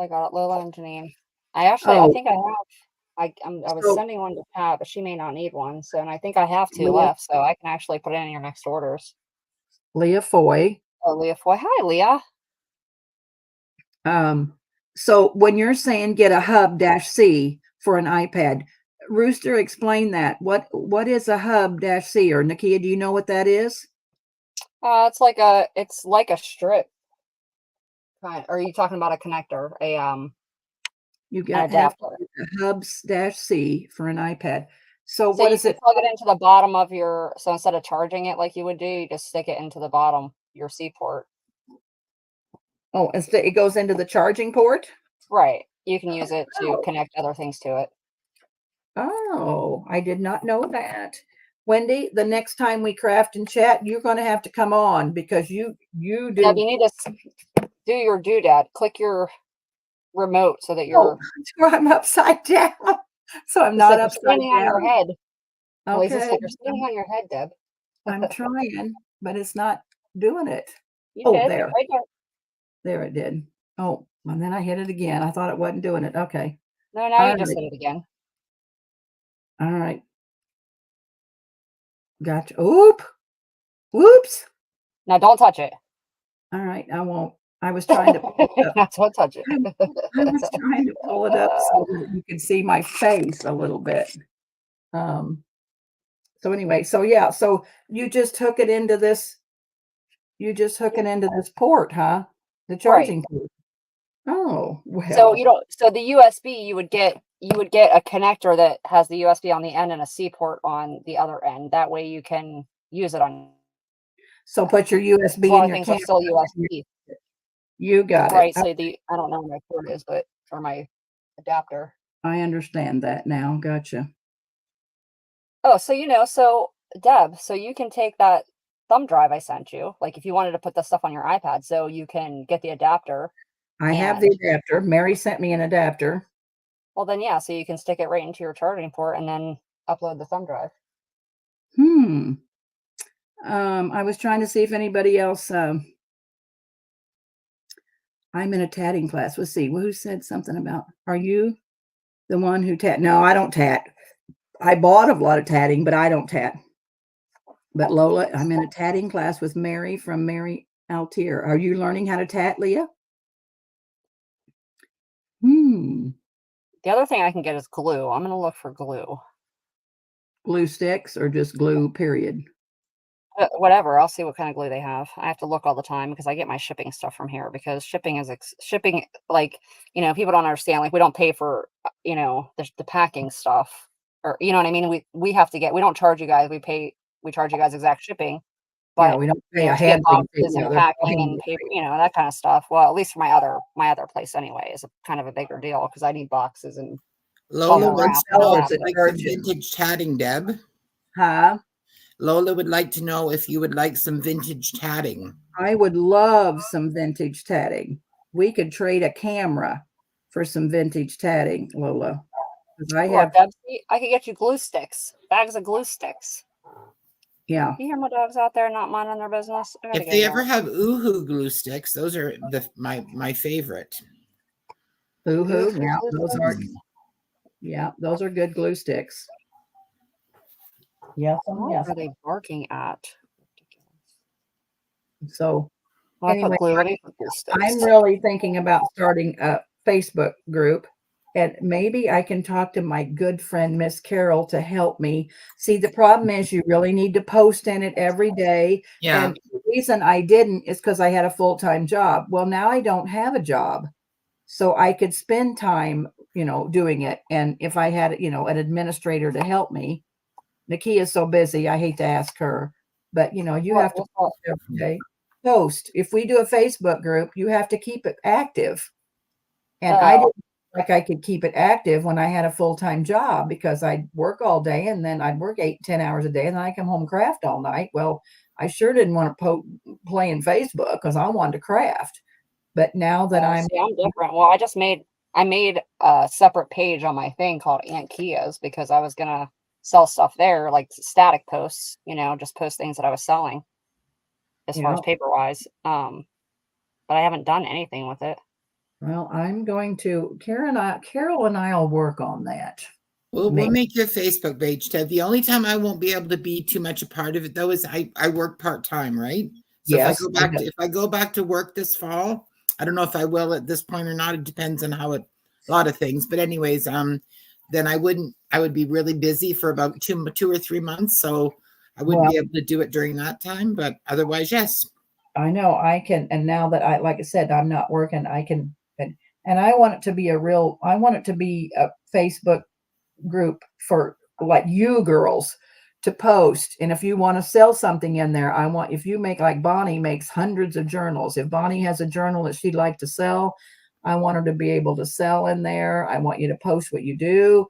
I got it, Lola and Janine. I think I have. I was sending one to Pat, but she may not need one. So, and I think I have two left, so I can actually put it in your next orders. Leah Foy. Oh, Leah Foy. Hi, Leah. So when you're saying get a Hub-C for an iPad, Rooster, explain that. What is a Hub-C? Or Nakia, do you know what that is? It's like a strip. Or are you talking about a connector? You An got have adapter. a Hubs-C for an iPad. So So what you is can it? plug it into the bottom of your. So instead of charging it like you would do, you just stick it into the bottom your C port. Oh, it goes into the charging port? Right. You can use it to Oh. connect other things to it. Oh, I did not know that. Wendy, the next time we craft and chat, you're going to have to come on because you Deb, do. you need to do your doodad. Click your remote so that Oh, you're I'm upside down, so I'm it's not like you're upside standing on your down. head. At least it's Okay, like you're standing on your head, Deb. I'm trying, but it's not doing it. You Oh, did. there, Right there. there it did. Oh, and then I hit it again. I thought it wasn't doing it. Okay, No, now all you just right, hit it again. all right, gotcha. Oop, whoops. Now don't touch it. All right, I won't. I was trying to. Now don't touch it. I was trying to pull it up so that you could see my face a little bit. So anyway, so yeah, so you just hook it into this. You just hook it into this port, huh? The Right. charging port. Oh, So well. you don't. So the USB, you would get a connector that has the USB on the end and a C port on the other end. That way you can use it on. So put your A USB lot in of your things are camera. still USB. You got it. Right. So I don't know where my port is, but or my adapter. I understand that now. Gotcha. Oh, so Deb, so you can take that thumb drive I sent you, like if you wanted to put the stuff on your iPad, so you can get the adapter. I have the And adapter. Mary sent me an adapter. well, then yeah, so you can stick it right into your charging port and then upload the thumb drive. I was trying to see if anybody else. I'm in a tatting class. Let's see. Who said something about? Are you the one who tat? No, I don't tat. I bought a lot of tatting, but I don't tat. But Lola, I'm in a tatting class with Mary from Mary Altier. Are you learning how to tat, Leah? The other thing I can get is glue. I'm gonna look for glue. Glue sticks or just glue, period? Whatever. I'll see what kind of glue they have. I have to look all the time because I get my shipping stuff from here because shipping is shipping. Like people don't understand. Like we don't pay for the packing stuff, or you know what I mean. We have to get. We don't charge you guys. We charge you guys exact shipping. Yeah, But we don't pay a to get handling fee. boxes and They're packing paying and the paper, fee. that kind of stuff. Well, at least for my other place anyway, is kind of a bigger deal because I need boxes and Lola bubble wrap wants to and know all if that. you like some vintage tatting, Deb. Huh? Lola would like to know if you would like some vintage tatting. I would love some vintage tatting. We could trade a camera for some vintage tatting, Lola. Because I have, I could get you glue sticks, bags of glue sticks. yeah. You hear my dogs out there not minding their business? If they ever have Oohoo glue sticks, those are my favorite. Oohoo, yeah, those are good glue sticks. Yes, What are they barking at? So Anyway, anyway, I'm really thinking about starting a Facebook group, and maybe I can talk to my good friend Miss Carol to help me. See, the problem is you really need to post in it every day. Yeah. And the reason I didn't is because I had a full-time job. Well, now I don't have a job, so I could spend time, doing it. And if I had, an administrator to help me, Nakia is so busy. I hate to ask her, but you have to post every day. Post. If we do a Facebook group, you have to keep it active. And I didn't like I could keep it active when I had a full-time job because I'd work all day and then I'd work 8-10 hours a day and then I come home and craft all night. Well, I sure didn't want to play in Facebook because I wanted to craft. But now that I'm different. Well, I made a separate page on my thing called Aunt Kia's because I was gonna sell stuff there, like static posts, just post things that I was selling as far as paper wise. But I haven't done anything with it. Well, I'm going to Carol and I'll work on that. We'll make your Facebook page, Ted. The only time I won't be able to be too much a part of it though is I work part-time, right? So yes, if I go back to work this fall, I don't know if I will at this point or not. It depends on a lot of things. But anyways, then I would be really busy for about 2 or 3 months. So I wouldn't be able to do it during that time, but otherwise, yes. I know I can. And now that like I said, I'm not working, I can. And And I want it to be I want it to be a Facebook group for like you girls to post. And if you want to sell something in there, if you make like Bonnie makes hundreds of journals. If Bonnie has a journal that she'd like to sell, I want her to be able to sell in there. I want you to post what you do.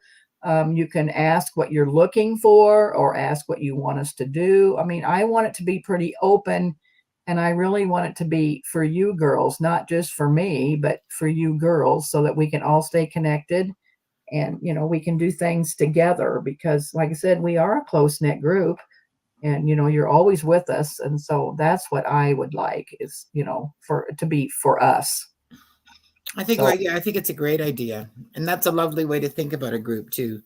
You can ask what you're looking for or ask what you want us to do. I mean, I want it to be pretty open, and I really want it to be for you girls, not just for me, but for you girls, so that we can all stay connected and, we can do things together because, like I said, we are a close-knit group and, you're always with us. And so that's what I would like is, for it to be for us. I think, So- yeah, I think it's a great idea. And that's a lovely way to think about a group too.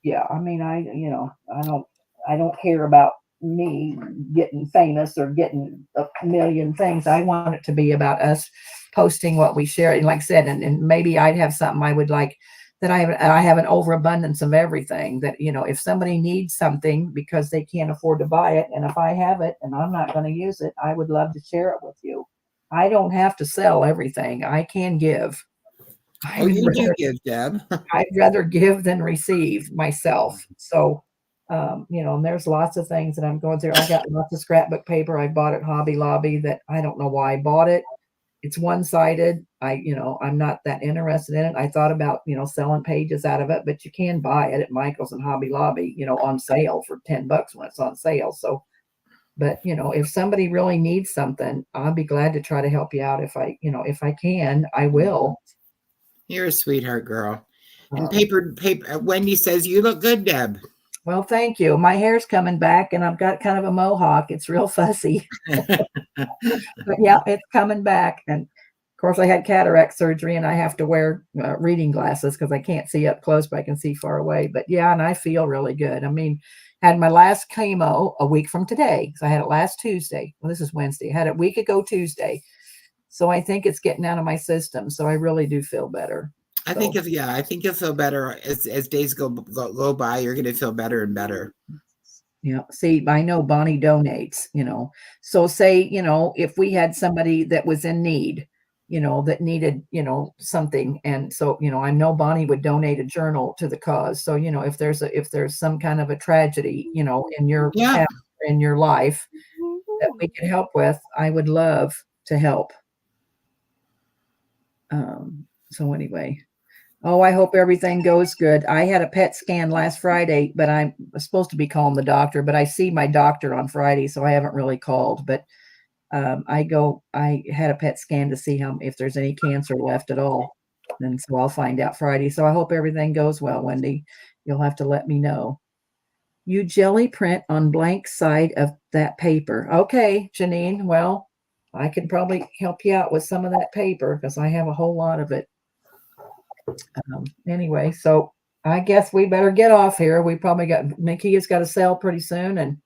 Yeah, I mean, I don't care about me getting famous or getting a million things. I want it to be about us posting what we share. And like I said, and maybe I'd have something I would like that I have an overabundance of everything that, if somebody needs something because they can't afford to buy it, and if I have it and I'm not going to use it, I would love to share it with you. I don't have to sell everything. I can give. Oh, you do give, Deb. I'd rather give than receive myself. So, and there's lots of things that I'm going through. I got lots of scrapbook paper I bought at Hobby Lobby that I don't know why I bought it. It's one-sided. I'm not that interested in it. I thought about, selling pages out of it, but you can buy it at Michael's and Hobby Lobby, on sale for $10 when it's on sale. So, but if somebody really needs something, I'll be glad to try to help you out. If I can, I will. You're a sweetheart, girl. And paper. Wendy says you look good, Deb. Well, thank you. My hair's coming back, and I've got kind of a mohawk. It's real fussy, but yeah, it's coming back. And of course, I had cataract surgery, and I have to wear reading glasses because I can't see up close, but I can see far away. But yeah, and I feel really good. I mean, had my last chemo a week from today, because I had it last Tuesday. Well, this is Wednesday. I had it a week ago Tuesday. So I think it's getting out of my system. So I really do feel better. I think you'll feel better as days go by. You're going to feel better and better. Yeah. See, I know Bonnie donates, so say, if we had somebody that was in need, that needed, something. And so, I know Bonnie would donate a journal to the cause. So, if there's some kind of a tragedy, in your in your life that we can help with, I would love to help. So anyway, I hope everything goes good. I had a PET scan last Friday, but I'm supposed to be calling the doctor, but I see my doctor on Friday, so I haven't really called, but I had a PET scan to see if there's any cancer left at all. And so I'll find out Friday. So I hope everything goes well, Wendy. You'll have to let me know. You jelly print on blank side of that paper. Okay, Janine. Well, I can probably help you out with some of that paper because I have a whole lot of it. Anyway, so I guess we better get off here. We probably Nikia's got to sell pretty soon, and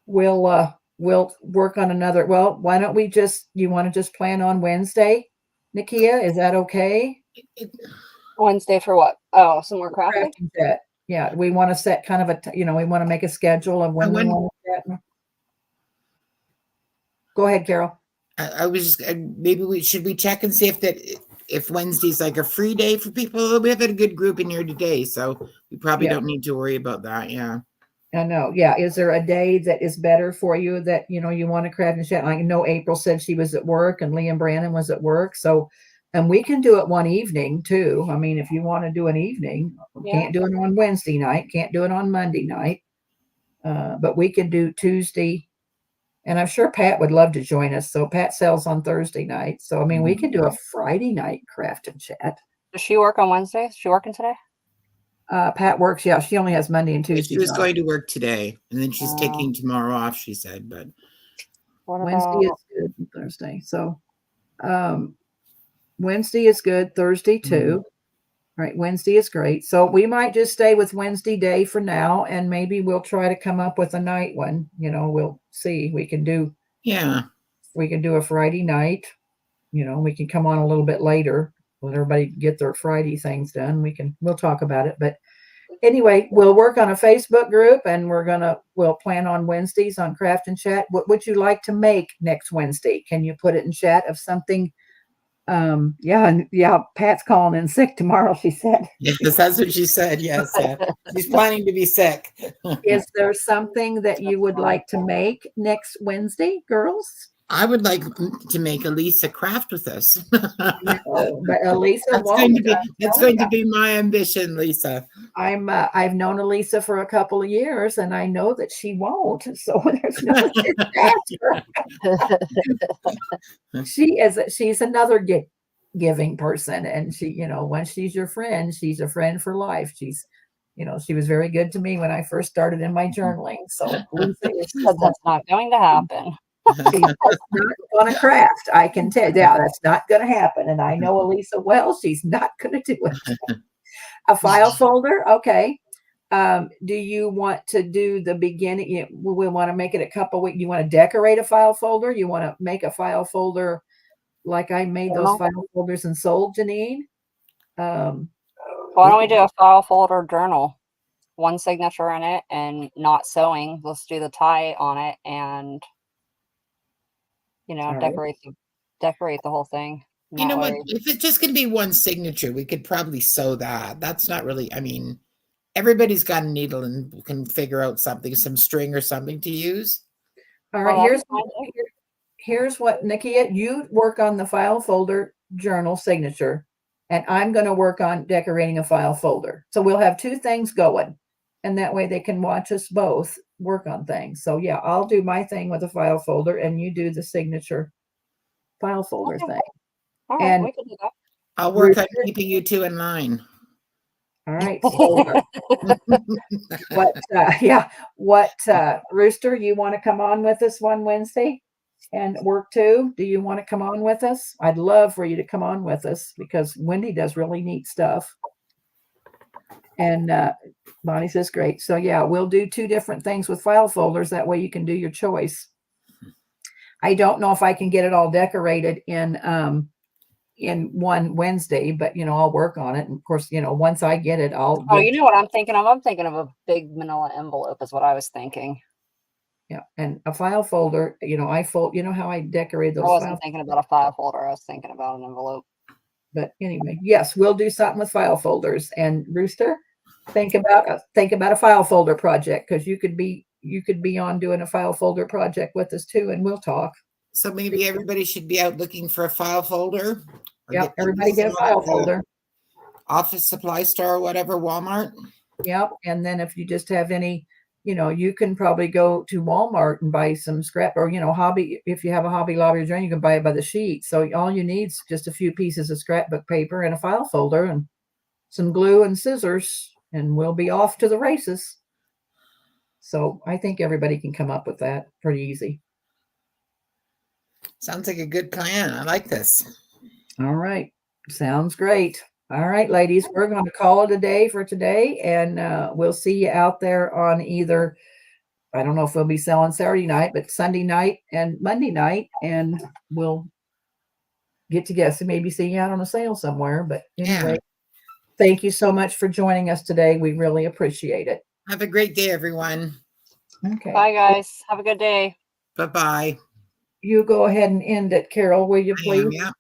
we'll work on another. Well, why don't we you want to just plan on Wednesday, Nikia? Is that okay? Wednesday for what? Oh, some more crafting? Set. Yeah, we want to set kind of we want to make a schedule of when we want to set. Go ahead, Carol. I was just maybe should we check and see if Wednesday's like a free day for people. We have a good group in here today, so we probably don't need to worry about that. Yeah. I know. Yeah. Is there a day that is better for you that, you want to craft and chat? I know April said she was at work and Liam Brandon was at work. So, and we can do it one evening too. I mean, if you want to do an evening, can't do it on Wednesday night, can't do it on Monday night. But we can do Tuesday. And I'm sure Pat would love to join us. So Pat sells on Thursday night. So, I mean, we can do a Friday night craft and chat. Does she work on Wednesday? Is she working today? Pat works. Yeah, she only has Monday and Tuesday. She was going to work today, and then she's taking tomorrow off, she said. But Wednesday is good and Thursday. So Wednesday is good. Thursday too. Right. Wednesday is great. So we might just stay with Wednesday day for now, and maybe we'll try to come up with a night one. We'll see. We can do a Friday night. We can come on a little bit later. Let everybody get their Friday things done. We'll talk about it. But anyway, we'll work on a Facebook group, and we'll plan on Wednesdays on Craft and Chat. What would you like to make next Wednesday? Can you put it in chat of something Yeah, and yeah, Pat's calling in sick tomorrow, she said. Yes, that's what she said. Yes, she's planning to be sick. Is there something that you would like to make next Wednesday, girls? I would like to make Elisa craft with us. No, but Elisa That's won't. going to be that's going to be my ambition, Lisa. I've known Elisa for a couple of years, and I know that she won't. So there's no answer. She's another giving person, and she, when she's your friend, she's a friend for life. She's, she was very good to me when I first started in my journaling. So Lisa is But that's not going to happen. she's just not going to craft. I can tell. Yeah, that's not going to happen. And I know Elisa well. She's not going to do it. A file folder, okay. Do you want to do the beginning? We want to make it a couple weeks. You want to decorate a file folder? You want to make a file folder like I made those file folders and sold, Janine? Why don't we do a file folder journal? One signature in it and not sewing. Let's do the tie on it and right. decorate the whole thing. You know what? If it's just going to be one signature, we could probably sew that. That's not really, everybody's got a needle and can figure out something, some string or something to use. All right, here's what, Nikia, you work on the file folder journal signature, and I'm going to work on decorating a file folder. So we'll have two things going, and that way they can watch us both work on things. So yeah, I'll do my thing with a file folder, and you do the signature file folder thing. All right, we can do that. I'll work on keeping you two in line. All right. So, Rooster, you want to come on with us one Wednesday and work too? Do you want to come on with us? I'd love for you to come on with us because Wendy does really neat stuff. And Bonnie says, great. So yeah, we'll do two different things with file folders. That way you can do your choice. I don't know if I can get it all decorated in one Wednesday, but I'll work on it. And of course, once I get it, I'll. Oh, you know what I'm thinking of? I'm thinking of a big manila envelope is what I was thinking. Yeah, and a file folder, I fold. You know how I decorate those. I wasn't thinking about a file folder. I was thinking about an envelope. But anyway, yes, we'll do something with file folders. And Rooster, think about a file folder project because you could be on doing a file folder project with us too, and we'll talk. So maybe everybody should be out looking for a file folder. Yeah, everybody get a file folder. Office supply store or whatever, Walmart. Yep. And then if you just have any, you can probably go to Walmart and buy some scrap or, Hobby. If you have a Hobby Lobby or joint, you can buy it by the sheet. So all you need is just a few pieces of scrapbook paper and a file folder and some glue and scissors, and we'll be off to the races. So I think everybody can come up with that pretty easy. Sounds like a good plan. I like this. All right. Sounds great. All right, ladies, we're going to call it a day for today, and we'll see you out there on either, I don't know if we'll be selling Saturday night, but Sunday night and Monday night, and we'll get together. So maybe see you out on a sale somewhere. But anyway, Thank you so much for joining us today. We really appreciate it. Have a great day, everyone. Okay. Bye, guys. Have a good day. Bye-bye. You go ahead and end it, Carol, will you please? Yeah.